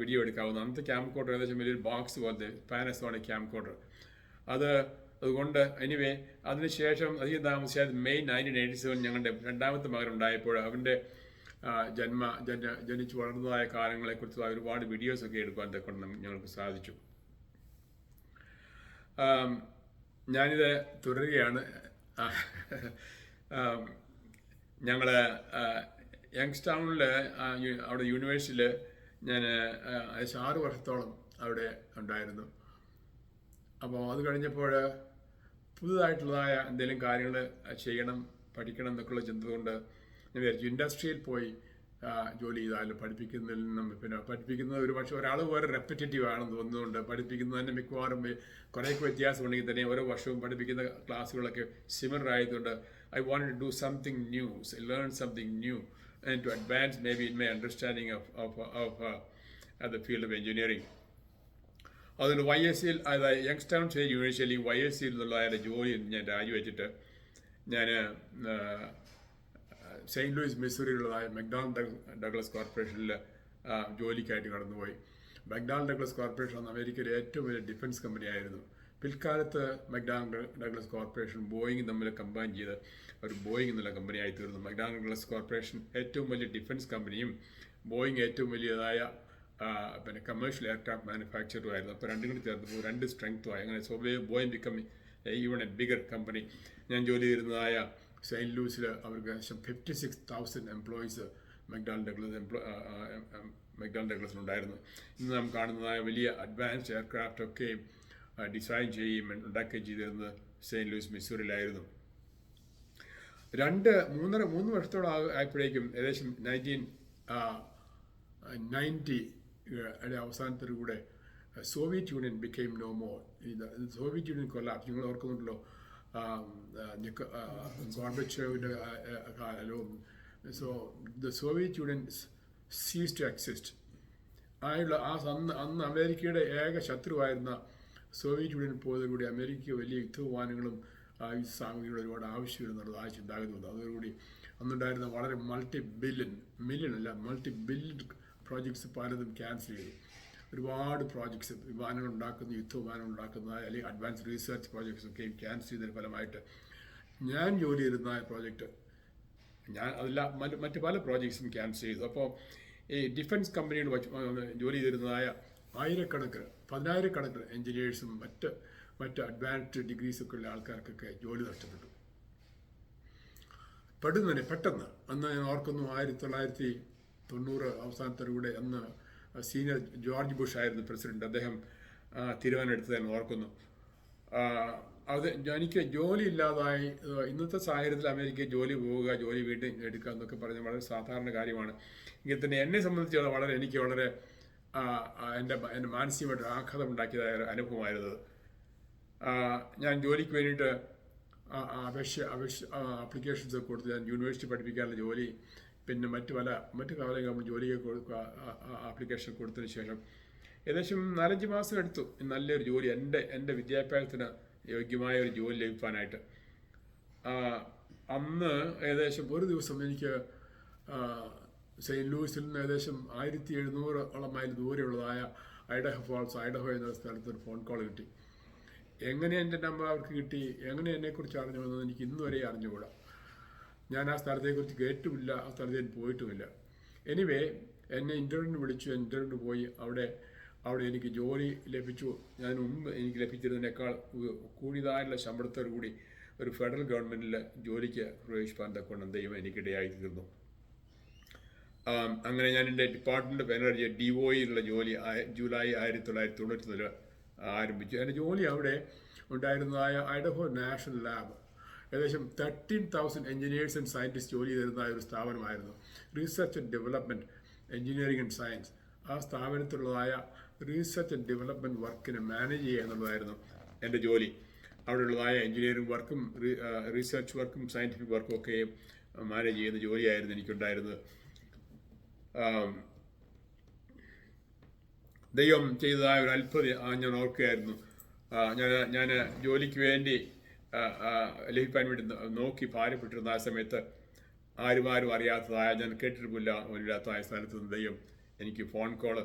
വീഡിയോ എടുക്കാവുന്ന. അന്നത്തെ ക്യാമ്പ് കോഡർ ഏകദേശം വലിയൊരു ബോക്സ് പോലത്തെ പാനസോണിക് ക്യാമ്പ് കോഡർ. അതുകൊണ്ട് എനിവേ അതിനുശേഷം അധികം താമസിയാതെ മെയ് 1987 ഞങ്ങളുടെ രണ്ടാമത്തെ മകൻ ഉണ്ടായപ്പോൾ അവൻ്റെ ജനിച്ചു വളർന്നതായ കാലങ്ങളെക്കുറിച്ച് ഒരുപാട് വീഡിയോസൊക്കെ എടുക്കാൻ കൊണ്ട് ഞങ്ങൾക്ക് സാധിച്ചു. ഞാനിത് തുടരുകയാണ്. ഞങ്ങൾ യങ്സ്റ്റൗണിൽ അവിടെ യൂണിവേഴ്സിറ്റിയിൽ ഞാൻ 6 വർഷത്തോളം അവിടെ ഉണ്ടായിരുന്നു. അപ്പോൾ അത് കഴിഞ്ഞപ്പോൾ പുതുതായിട്ടുള്ളതായ എന്തെങ്കിലും കാര്യങ്ങൾ ചെയ്യണം, പഠിക്കണം എന്നൊക്കെയുള്ള ചിന്ത കൊണ്ട് ഞാൻ വിചാരിച്ചു ഇൻഡസ്ട്രിയിൽ പോയി ജോലി ചെയ്താലും പഠിപ്പിക്കുന്നതിൽ നിന്നും പിന്നെ പഠിപ്പിക്കുന്നത് ഒരു പക്ഷേ ഒരാൾ വേറെ റെപ്പറ്റേറ്റീവ് ആണെന്ന് തോന്നുന്നുണ്ട്. പഠിപ്പിക്കുന്നത് തന്നെ മിക്കവാറും കുറേയൊക്കെ വ്യത്യാസം ഉണ്ടെങ്കിൽ തന്നെ ഓരോ വർഷവും പഠിപ്പിക്കുന്ന ക്ലാസ്സുകളൊക്കെ സിമിലർ ആയതുകൊണ്ട് I want to do something new, learn something new and to advance maybe in my understanding of the field of engineering. അതുകൊണ്ട് YSCയിൽ, അതായത് യങ്സ്റ്റൗൺ സ്റ്റേറ്റ് യൂണിവേഴ്സിറ്റിയിൽ YSCയിൽ നിന്നുള്ള അയാളുടെ ജോലി ഞാൻ രാജിവെച്ചിട്ട് ഞാൻ സെയിൻറ്റ് ലൂയിസ് മിസൂറിയിലുള്ളതായ മക്ഡൊണാൾഡ് ഡഗ്ലസ് കോർപ്പറേഷനിൽ ജോലിക്കായിട്ട് കടന്നുപോയി. മക്ഡൊണാൾഡ് ഡഗ്ലസ് കോർപ്പറേഷൻ അന്ന് അമേരിക്കയിലെ ഏറ്റവും വലിയ ഡിഫൻസ് കമ്പനിയായിരുന്നു. പിൽക്കാലത്ത് മക്ഡൊണാൾഡ് ഡഗ്ലസ് കോർപ്പറേഷൻ ബോയിങ് തമ്മിൽ കമ്പൈൻ ചെയ്ത് ഒരു ബോയിങ് എന്നുള്ള കമ്പനിയായി തീർന്നു. മക്ഡൊണാൾഡ് ഡഗ്ലസ് കോർപ്പറേഷൻ ഏറ്റവും വലിയ ഡിഫൻസ് കമ്പനിയും ബോയിങ് ഏറ്റവും വലിയതായ പിന്നെ കമേഴ്ഷ്യൽ എയർക്രാഫ്റ്റ് മാനുഫാക്ചറും ആയിരുന്നു. അപ്പോൾ രണ്ടും കൂടി ചേർന്നപ്പോൾ 2 സ്ട്രെങ്ത്തുമായി. അങ്ങനെ Boeing become even A bigger company. ഞാൻ ജോലി ചെയ്തിരുന്നതായ സെയിൻറ്റ് ലൂയിസിൽ അവർക്ക് ഏകദേശം 56,000 എംപ്ലോയീസ് മക്ഡൊണാൾഡ് ഡഗ്ലസിനുണ്ടായിരുന്നു. ഇന്ന് നാം കാണുന്നതായ വലിയ അഡ്വാൻസ്ഡ് എയർക്രാഫ്റ്റ് ഒക്കെ ഡിസൈൻ ചെയ്യുകയും ഉണ്ടാക്കുകയും ചെയ്തിരുന്നത് സെയിൻറ്റ് ലൂയിസ് മിസൂറിലായിരുന്നു. 3 വർഷത്തോളം ആയപ്പോഴേക്കും ഏകദേശം 1990 അവസാനത്തോടു കൂടെ Soviet Union became no more. Soviet Union collapse നിങ്ങൾ ഓർക്കുന്നുണ്ടല്ലോ. ഗോർബച്ചേവിൻ്റെ കാലവും. So the Soviet Union ceased to exist. അന്ന് അമേരിക്കയുടെ ഏക ശത്രുവായിരുന്ന സോവിയറ്റ് യൂണിയൻ പോയതോടുകൂടി അമേരിക്കയ്ക്ക് വലിയ യുദ്ധവിമാനങ്ങളും യുദ്ധ സാമഗ്രികളും ഒരുപാട് ആവശ്യമില്ലെന്നുള്ളത് ആ ചിന്താഗതി വന്നു. അതോടുകൂടി അന്നുണ്ടായിരുന്ന വളരെ മൾട്ടി ബില്യൺ പ്രോജക്ട്സ് പലതും ക്യാൻസൽ ചെയ്തു. ഒരുപാട് പ്രോജക്ട്സ് വിമാനങ്ങൾ ഉണ്ടാക്കുന്ന, യുദ്ധവിമാനങ്ങൾ ഉണ്ടാക്കുന്ന അല്ലെങ്കിൽ അഡ്വാൻസ് റിസർച്ച് പ്രോജക്ട്സ് ഒക്കെയും ക്യാൻസൽ ചെയ്തതിന് ഫലമായിട്ട് ഞാൻ ജോലി ചെയ്തിരുന്ന പ്രോജക്റ്റ് മറ്റ് പല പ്രോജക്ട്സും ക്യാൻസൽ ചെയ്തു. അപ്പോൾ ഈ ഡിഫൻസ് കമ്പനികൾ ജോലി ചെയ്തിരുന്നതായ 10,000-കണക്കിന് എൻജിനീയേഴ്സും മറ്റ് അഡ്വാൻസ്ഡ് ഡിഗ്രീസൊക്കെ ഉള്ള ആൾക്കാർക്കൊക്കെ ജോലി നഷ്ടപ്പെട്ടു. പെട്ടെന്ന് അന്ന് ഞാൻ ഓർക്കുന്നു 1990 അവസാനത്തോടുകൂടെ അന്ന് സീനിയർ ജോർജ് ബുഷ് ആയിരുന്നു പ്രസിഡന്റ്. അദ്ദേഹം തീരുമാനം എടുത്തത് ഞാൻ ഓർക്കുന്നു. അത് എനിക്ക് ജോലി ഇല്ലാതായി. ഇന്നത്തെ സാഹചര്യത്തിൽ അമേരിക്കയിൽ ജോലി പോവുക, ജോലി വീണ്ടും എടുക്കുക എന്നൊക്കെ പറഞ്ഞാൽ വളരെ സാധാരണ കാര്യമാണ്. എങ്കിൽ തന്നെ എന്നെ സംബന്ധിച്ച് എനിക്ക് വളരെ എൻ്റെ മാനസികമായിട്ട് ആഘാതം ഉണ്ടാക്കിയതായ ഒരു അനുഭവമായിരുന്നത്. ഞാൻ ജോലിക്ക് വേണ്ടിയിട്ട് ആപ്ലിക്കേഷൻസ് കൊടുത്ത് ഞാൻ യൂണിവേഴ്സിറ്റി പഠിപ്പിക്കാനുള്ള ജോലി, പിന്നെ മറ്റു കാലങ്ങളിൽ നമ്മൾ ജോലിക്ക് ആപ്ലിക്കേഷൻ കൊടുത്തതിന് ശേഷം ഏകദേശം 4-5 മാസം എടുത്തു നല്ലൊരു ജോലി, എൻ്റെ വിദ്യാഭ്യാസത്തിന് യോഗ്യമായ ഒരു ജോലി ലഭിക്കാനായിട്ട്. അന്ന് ഏകദേശം ഒരു ദിവസം എനിക്ക് സെയിൻറ്റ് ലൂയിസിൽ നിന്ന് ഏകദേശം 1700 മൈൽ ദൂരെയുള്ളതായ ഐഡഹോ എന്ന സ്ഥലത്ത് ഒരു ഫോൺ കോൾ കിട്ടി. എങ്ങനെ എൻ്റെ നമ്പർ അവർക്ക് കിട്ടി, എങ്ങനെ എന്നെക്കുറിച്ച് അറിഞ്ഞുവെന്നത് എനിക്ക് ഇന്നുവരെ അറിഞ്ഞുകൂടാ. ഞാൻ ആ സ്ഥലത്തെക്കുറിച്ച് കേട്ടുമില്ല, ആ സ്ഥലത്ത് ഞാൻ പോയിട്ടുമില്ല. എനിവേ എന്നെ ഇൻ്റർവ്യൂവിന് വിളിച്ചു. ഇൻ്റർവ്യൂവിന് പോയി അവിടെ എനിക്ക് ജോലി ലഭിച്ചു. ഞാൻ മുമ്പ് എനിക്ക് ലഭിച്ചിരുന്നതിനേക്കാൾ കൂടിയതായുള്ള ശമ്പളത്തോടു കൂടി ഒരു ഫെഡറൽ ഗവൺമെൻറ്റിൽ ജോലിക്ക് പ്രവേശിപ്പാൻ തക്കൊണ്ട് ദൈവം എനിക്കിടയായി തീർന്നു. അങ്ങനെ ഞാൻ എൻ്റെ ഡിപ്പാർട്ട്മെൻറ്റ് ഓഫ് എനർജി DOEയിലുള്ള ജോലി ജൂലൈ 1990 ആരംഭിച്ചു. എൻ്റെ ജോലി അവിടെ ഉണ്ടായിരുന്നതായ ഐഡഹോ നാഷണൽ ലാബ് ഏകദേശം 13,000 എഞ്ചിനീയേഴ്സ് ആൻഡ് സയൻറ്റിസ്റ്റ് ജോലി ചെയ്തിരുന്ന ഒരു സ്ഥാപനമായിരുന്നു. Research and development engineering and science. ആ സ്ഥാപനത്തിലുള്ളതായ റിസർച്ച് ആൻഡ് ഡെവലപ്മെൻറ്റ് വർക്കിനെ മാനേജ് ചെയ്യുക എന്നുള്ളതായിരുന്നു എൻ്റെ ജോലി. അവിടെയുള്ളതായ എഞ്ചിനീയറിംഗ് വർക്കും റിസർച്ച് വർക്കും സയൻറ്റിഫിക് വർക്കും ഒക്കെ മാനേജ് ചെയ്യുന്ന ജോലിയായിരുന്നു എനിക്കുണ്ടായിരുന്നത്. ദൈവം ചെയ്തതായ ഒരു അത്ഭുതം ഞാൻ ഓർക്കുകയായിരുന്നു. ഞാൻ ജോലിക്ക് വേണ്ടി ലഭിക്കാൻ വേണ്ടി നോക്കി ഭാരപ്പെട്ടിരുന്ന ആ സമയത്ത് ആരും അറിയാത്തതായ, ഞാൻ കേട്ടിട്ടില്ലാത്തതായ സ്ഥലത്ത് നിന്ന് ദൈവം എനിക്ക് ഫോൺ കോള്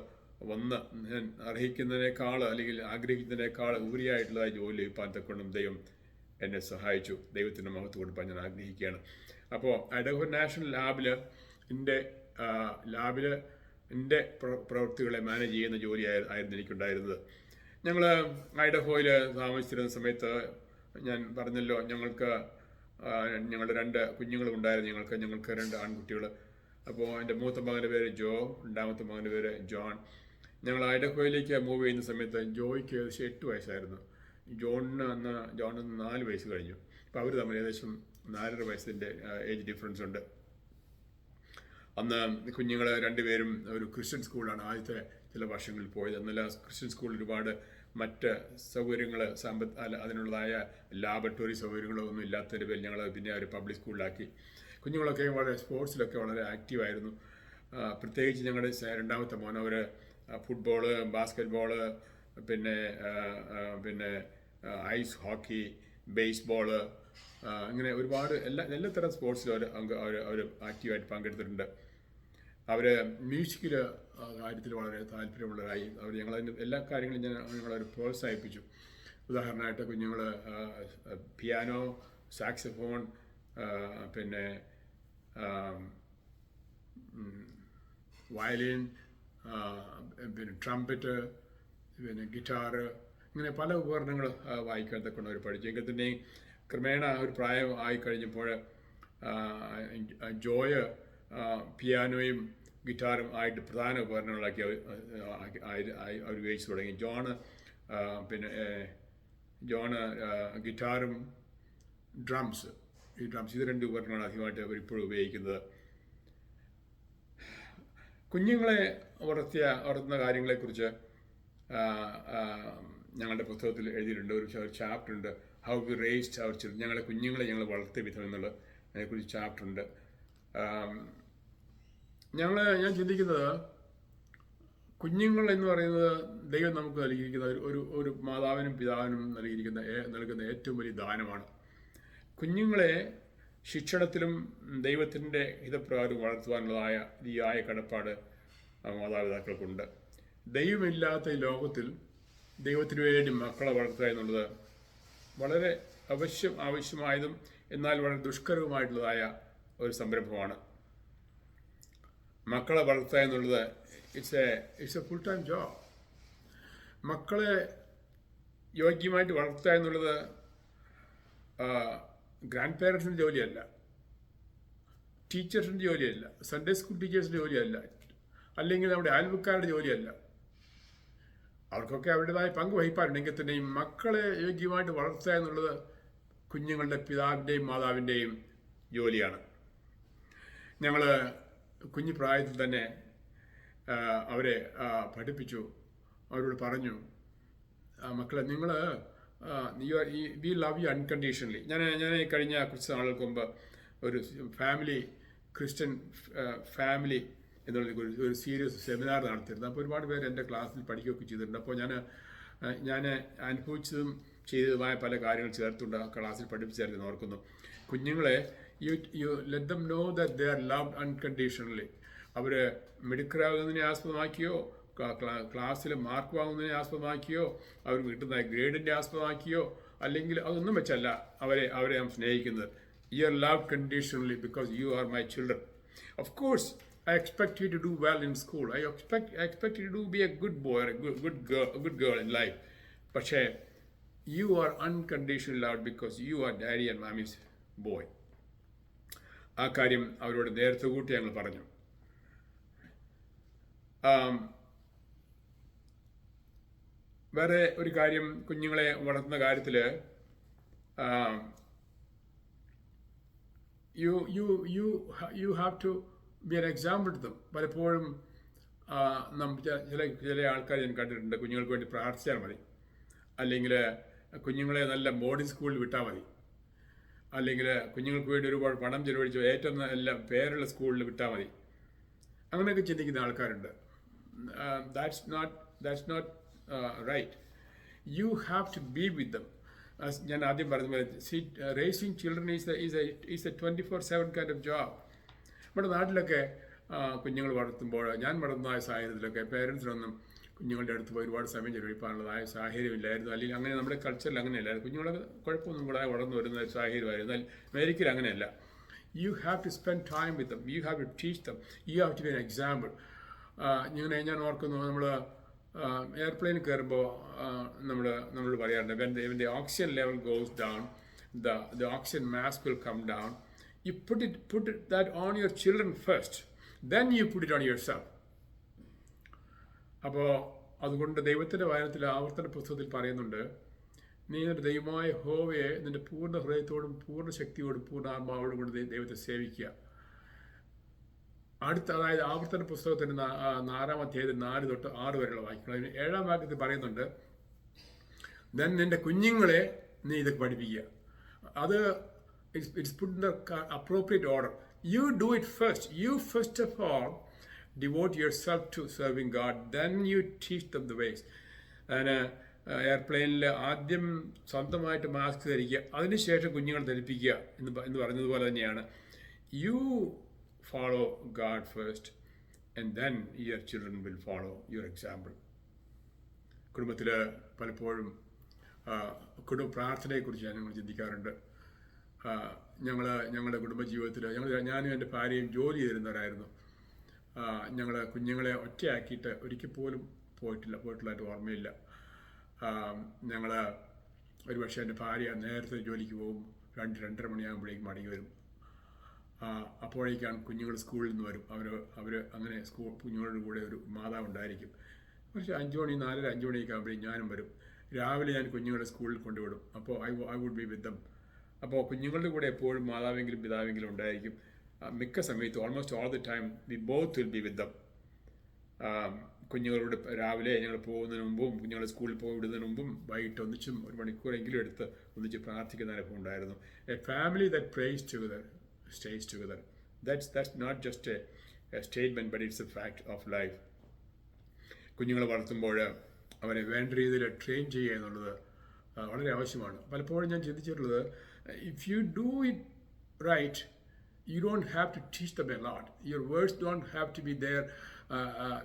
വന്ന് ഞാൻ അർഹിക്കുന്നതിനേക്കാൾ അല്ലെങ്കിൽ ആഗ്രഹിക്കുന്നതിനേക്കാൾ ഉപരിയായിട്ടുള്ളതായ ജോലി ലഭിക്കാൻ തക്കൊണ്ടും ദൈവം എന്നെ സഹായിച്ചു. ദൈവത്തിൻ്റെ മഹത്വം കൊടുക്കാൻ ഞാൻ ആഗ്രഹിക്കുകയാണ്. അപ്പോൾ ഐഡഹോ നാഷണൽ ലാബിൽ എൻ്റെ പ്രവൃത്തികളെ മാനേജ് ചെയ്യുന്ന ജോലി ആയിരുന്നു എനിക്കുണ്ടായിരുന്നത്. ഞങ്ങൾ ഐഡഹോയിൽ താമസിച്ചിരുന്ന സമയത്ത് ഞാൻ പറഞ്ഞല്ലോ, ഞങ്ങളുടെ 2 കുഞ്ഞുങ്ങളും ഉണ്ടായിരുന്നു. ഞങ്ങൾക്ക് 2 ആൺകുട്ടികൾ. അപ്പോൾ എൻ്റെ മൂത്ത മകൻ്റെ പേര് ജോ, രണ്ടാമത്തെ മകൻ്റെ പേര് ജോൺ. ഞങ്ങൾ ഐഡഹോയിലേക്ക് മൂവ് ചെയ്യുന്ന സമയത്ത് ജോയ്ക്ക് ഏകദേശം 8 വയസ്സായിരുന്നു. ജോണിന് 4 വയസ്സ് കഴിഞ്ഞു. അപ്പോൾ അവർ തമ്മിൽ ഏകദേശം 4.5 വയസ്സിൻ്റെ ഏജ് ഡിഫറൻസ് ഉണ്ട്. അന്ന് കുഞ്ഞുങ്ങൾ 2 പേരും ഒരു ക്രിസ്ത്യൻ സ്കൂളാണ് ആദ്യത്തെ ചില വർഷങ്ങളിൽ പോയത്. എന്നാൽ ക്രിസ്ത്യൻ സ്കൂളിൽ ഒരുപാട് മറ്റ് സൗകര്യങ്ങൾ, അതിനുള്ളതായ ലാബറട്ടറി സൗകര്യങ്ങളോ ഒന്നും ഇല്ലാത്തതിൻ്റെ പേരിൽ ഞങ്ങൾ പിന്നെ ഒരു പബ്ലിക് സ്കൂളിലാക്കി. കുഞ്ഞുങ്ങളൊക്കെ വളരെ സ്പോർട്സിലൊക്കെ വളരെ ആക്റ്റീവായിരുന്നു. പ്രത്യേകിച്ച് ഞങ്ങളുടെ രണ്ടാമത്തെ മോൻ അവർ ഫുട്ബോള്, ബാസ്കറ്റ് ബോള്, പിന്നെ ഐസ് ഹോക്കി, ബേസ്ബോള്, അങ്ങനെ ഒരുപാട് എല്ലാത്തരം സ്പോർട്സിലും അവർ ആക്റ്റീവായിട്ട് പങ്കെടുത്തിട്ടുണ്ട്. അവർ മ്യൂസിക്കിൽ കാര്യത്തിൽ വളരെ താല്പര്യമുള്ളതായി. ഞങ്ങളതിൻ്റെ എല്ലാ കാര്യങ്ങളും ഞങ്ങളവർ പ്രോത്സാഹിപ്പിച്ചു. ഉദാഹരണമായിട്ട് കുഞ്ഞുങ്ങൾ പിയാനോ, സാക്സഫോൺ, പിന്നെ വയലിൻ, പിന്നെ ട്രംപറ്റ്, പിന്നെ ഗിറ്റാറ്, ഇങ്ങനെ പല ഉപകരണങ്ങൾ വായിക്കാൻ തക്കൊണ്ട് അവർ പഠിച്ചു. എങ്കിൽ തന്നെ ക്രമേണ ഒരു പ്രായം ആയിക്കഴിഞ്ഞപ്പോൾ ജോയ് പിയാനോയും ഗിറ്റാറും ആയിട്ട് പ്രധാന ഉപകരണങ്ങളാക്കി അവർ ഉപയോഗിച്ച് തുടങ്ങി. ജോണ് ഗിറ്റാറും ഡ്രംസ് ഇത് 2 ഉപകരണങ്ങളാണ് അധികമായിട്ട് അവരിപ്പോഴും ഉപയോഗിക്കുന്നത്. കുഞ്ഞുങ്ങളെ വളർത്തുന്ന കാര്യങ്ങളെക്കുറിച്ച് ഞങ്ങളുടെ പുസ്തകത്തിൽ എഴുതിയിട്ടുണ്ട്. ഒരു ചാപ്റ്റർ ഉണ്ട്, how we raised our children. ഞങ്ങളുടെ കുഞ്ഞുങ്ങളെ ഞങ്ങൾ വളർത്തിയ വിധം എന്നുള്ള അതിനെക്കുറിച്ച് ചാപ്റ്റർ ഉണ്ട്. ഞാൻ ചിന്തിക്കുന്നത്, കുഞ്ഞുങ്ങൾ എന്ന് പറയുന്നത് ദൈവം നമുക്ക് നൽകിയിരിക്കുന്ന ഒരു മാതാവിനും പിതാവിനും നൽകുന്ന ഏറ്റവും വലിയ ദാനമാണ്. കുഞ്ഞുങ്ങളെ ശിക്ഷണത്തിലും ദൈവത്തിൻ്റെ ഹിതപ്രകാരം വളർത്തുവാനുള്ളതായ ഇതിയായ കടപ്പാട് മാതാപിതാക്കൾക്കുണ്ട്. ദൈവമില്ലാത്ത ഈ ലോകത്തിൽ ദൈവത്തിന് വേണ്ടി മക്കളെ വളർത്തുക എന്നുള്ളത് വളരെ ആവശ്യമായതും എന്നാൽ വളരെ ദുഷ്കരവുമായിട്ടുള്ളതായ ഒരു സംരംഭമാണ്. മക്കളെ വളർത്തുക എന്നുള്ളത് it's A full time job. മക്കളെ യോഗ്യമായിട്ട് വളർത്തുക എന്നുള്ളത് ഗ്രാൻഡ് പേരൻസിൻ്റെ ജോലിയല്ല, ടീച്ചേഴ്സിൻ്റെ ജോലിയല്ല, സൺഡേ സ്കൂൾ ടീച്ചേഴ്സിൻ്റെ ജോലിയല്ല, അല്ലെങ്കിൽ നമ്മുടെ അയൽവക്കാരുടെ ജോലിയല്ല. അവർക്കൊക്കെ അവരുടേതായ പങ്ക് വഹിപ്പാറുണ്ടെങ്കിൽ തന്നെയും മക്കളെ യോഗ്യമായിട്ട് വളർത്തുക എന്നുള്ളത് കുഞ്ഞുങ്ങളുടെ പിതാവിൻ്റെയും മാതാവിൻ്റെയും ജോലിയാണ്. ഞങ്ങൾ കുഞ്ഞു പ്രായത്തിൽ തന്നെ അവരെ പഠിപ്പിച്ചു. അവരോട് പറഞ്ഞു, മക്കളെ, നിങ്ങൾ വി ലവ് യു അൺകണ്ടീഷണലി. ഞാൻ കഴിഞ്ഞ കുറച്ച് നാളുകൾക്ക് മുമ്പ് ഒരു ക്രിസ്ത്യൻ ഫാമിലി എന്നുള്ള ഒരു സീരിയസ് സെമിനാർ നടത്തിയിരുന്നു. അപ്പോൾ ഒരുപാട് പേര് എൻ്റെ ക്ലാസ്സിൽ പഠിക്കുകയൊക്കെ ചെയ്തിട്ടുണ്ട്. അപ്പോൾ ഞാൻ അനുഭവിച്ചതും ചെയ്തതുമായ പല കാര്യങ്ങൾ ചേർത്തുകൊണ്ട് ആ ക്ലാസ്സിൽ പഠിപ്പിച്ചായിരുന്നു ഓർക്കുന്നു. കുഞ്ഞുങ്ങളെ you let them know that they are loved unconditionally. അവർ മിടുക്കരാകുന്നതിനെ ആസ്പദമാക്കിയോ, ക്ലാസ്സിൽ മാർക്ക് വാങ്ങുന്നതിനെ ആസ്പദമാക്കിയോ, അവർ കിട്ടുന്ന ഗ്രേഡിൻ്റെ ആസ്പദമാക്കിയോ, അല്ലെങ്കിൽ അതൊന്നും വെച്ചല്ല അവരെ നാം സ്നേഹിക്കുന്നത്. You are loved conditionally because you are my children. Of course I expect you to do well in school. I expect you to be a good boy or a good girl in life. പക്ഷേ you are unconditionally loved because you are daddy and mommy's boy. ആ കാര്യം അവരോട് നേരത്തെ കൂട്ടി ഞങ്ങൾ പറഞ്ഞു. വേറെ ഒരു കാര്യം, കുഞ്ഞുങ്ങളെ വളർത്തുന്ന കാര്യത്തിൽ you have to be an example to them. പലപ്പോഴും ചില ആൾക്കാർ ഞാൻ കണ്ടിട്ടുണ്ട്, കുഞ്ഞുങ്ങൾക്ക് വേണ്ടി പ്രാർത്ഥിച്ചാൽ മതി, അല്ലെങ്കിൽ കുഞ്ഞുങ്ങളെ നല്ല മോഡേൺ സ്കൂളിൽ വിട്ടാൽ മതി, അല്ലെങ്കിൽ കുഞ്ഞുങ്ങൾക്ക് വേണ്ടി ഒരുപാട് പണം ചെലവഴിച്ച് ഏറ്റവും നല്ല പേരുള്ള സ്കൂളിൽ വിട്ടാൽ മതി. അങ്ങനെയൊക്കെ ചിന്തിക്കുന്ന ആൾക്കാരുണ്ട്. That's not right. You have to be with them. ഞാൻ ആദ്യം പറഞ്ഞ പോലെ racing children is A 24/7 kind of job. നമ്മുടെ നാട്ടിലൊക്കെ കുഞ്ഞുങ്ങൾ വളർത്തുമ്പോൾ, ഞാൻ വളർന്നതായ സാഹചര്യത്തിലൊക്കെ പേരൻസിനൊന്നും കുഞ്ഞുങ്ങളുടെ അടുത്ത് പോയി ഒരുപാട് സമയം ചെലവഴിക്കാനുള്ളതായ സാഹചര്യമില്ലായിരുന്നു. അല്ലെങ്കിൽ അങ്ങനെ നമ്മുടെ കൾച്ചറിൽ അങ്ങനെയല്ലായിരുന്നു. കുഞ്ഞുങ്ങളെ കുഴപ്പമൊന്നും കൂടാതെ വളർന്നു വരുന്ന ഒരു സാഹചര്യമായിരുന്നു. എന്നാൽ അമേരിക്കയിൽ അങ്ങനെയല്ല. You have to spend time with them. You have to teach them. You have to be an example. ഞാൻ ഓർക്കുന്നു, നമ്മൾ എയർപ്ലെയിനിൽ കയറുമ്പോൾ നമ്മൾ പറയാറുണ്ട്, when the oxygen level goes down, the oxygen mask will come down. You put that on your children first. Then you put it on yourself. അപ്പോൾ അതുകൊണ്ട് ദൈവത്തിൻ്റെ വചനത്തിൽ ആവർത്തന പുസ്തകത്തിൽ പറയുന്നുണ്ട്, നീ നിന്റെ ദൈവമായ യഹോവയെ നിന്റെ പൂർണ്ണ ഹൃദയത്തോടും പൂർണ്ണ ശക്തിയോടും പൂർണ്ണ ആത്മാവോടും കൂടി ദൈവത്തെ സേവിക്കുക. അതായത് ആവർത്തന പുസ്തകത്തിൻ്റെ 4-ാം അധ്യായത്തിൽ 4 തൊട്ട് 6 വരെയുള്ള വാക്യങ്ങൾ. അതിന് 7-ാം വാക്യത്തിൽ പറയുന്നുണ്ട്, ദെൻ നിന്റെ കുഞ്ഞുങ്ങളെ നീ ഇതൊക്കെ പഠിപ്പിക്കുക. അത് it's put in the appropriate order. U do it first. You first of all devote yourself to serving God, then you teach them the ways. അതിന് എയർപ്ലെയിനിൽ ആദ്യം സ്വന്തമായിട്ട് മാസ്ക് ധരിക്കുക, അതിനുശേഷം കുഞ്ഞുങ്ങൾ ധരിപ്പിക്കുക എന്ന് പറഞ്ഞതുപോലെ തന്നെയാണ്. You follow God first and then your children will follow your example. കുടുംബത്തിൽ പലപ്പോഴും കുടുംബ പ്രാർത്ഥനയെക്കുറിച്ച് ഞങ്ങൾ ചിന്തിക്കാറുണ്ട്. ഞങ്ങളുടെ കുടുംബജീവിതത്തിൽ ഞാനും എൻ്റെ ഭാര്യയും ജോലി ചെയ്തിരുന്നവരായിരുന്നു. ഞങ്ങൾ കുഞ്ഞുങ്ങളെ ഒറ്റയാക്കിയിട്ട് ഒരിക്കൽ പോലും പോയിട്ടുള്ളതായിട്ട് ഓർമ്മയില്ല. ഞങ്ങൾ ഒരുപക്ഷെ എൻ്റെ ഭാര്യ നേരത്തെ ജോലിക്ക് പോകും, 2-2:30 മണിയാകുമ്പോഴേക്കും മടങ്ങി വരും. അപ്പോഴേക്കാണ് കുഞ്ഞുങ്ങൾ സ്കൂളിൽ നിന്ന് വരും. അവർ അങ്ങനെ കുഞ്ഞുങ്ങളുടെ കൂടെ ഒരു മാതാവ് ഉണ്ടായിരിക്കും. പക്ഷേ 5 മണി 4:30 5 മണിയൊക്കെ ആകുമ്പോഴേക്കും ഞാനും വരും. രാവിലെ ഞാൻ കുഞ്ഞുങ്ങളെ സ്കൂളിൽ കൊണ്ടുവിടും. അപ്പോൾ I would be with them. അപ്പോൾ കുഞ്ഞുങ്ങളുടെ കൂടെ എപ്പോഴും മാതാവെങ്കിലും പിതാവെങ്കിലും ഉണ്ടായിരിക്കും. മിക്ക സമയത്തും almost all the time we both will be with them. കുഞ്ഞുങ്ങളോട് രാവിലെ ഞങ്ങൾ പോകുന്നതിന് മുമ്പും കുഞ്ഞുങ്ങൾ സ്കൂളിൽ പോയി വിടുന്നതിന് മുമ്പും വൈകിട്ട് ഒന്നിച്ചും 1 മണിക്കൂറെങ്കിലും എടുത്ത് ഒന്നിച്ച് പ്രാർത്ഥിക്കുന്ന അനുഭവം ഉണ്ടായിരുന്നു. A family that prays together stays together. That's not just a statement, but it's a fact of life. കുഞ്ഞുങ്ങളെ വളർത്തുമ്പോൾ അവരെ വേണ്ട രീതിയിൽ ട്രെയിൻ ചെയ്യുക എന്നുള്ളത് വളരെ ആവശ്യമാണ്. പലപ്പോഴും ഞാൻ ചിന്തിച്ചിട്ടുള്ളത്, if you do it right, you don't have to teach them a lot. Your words don't have to be there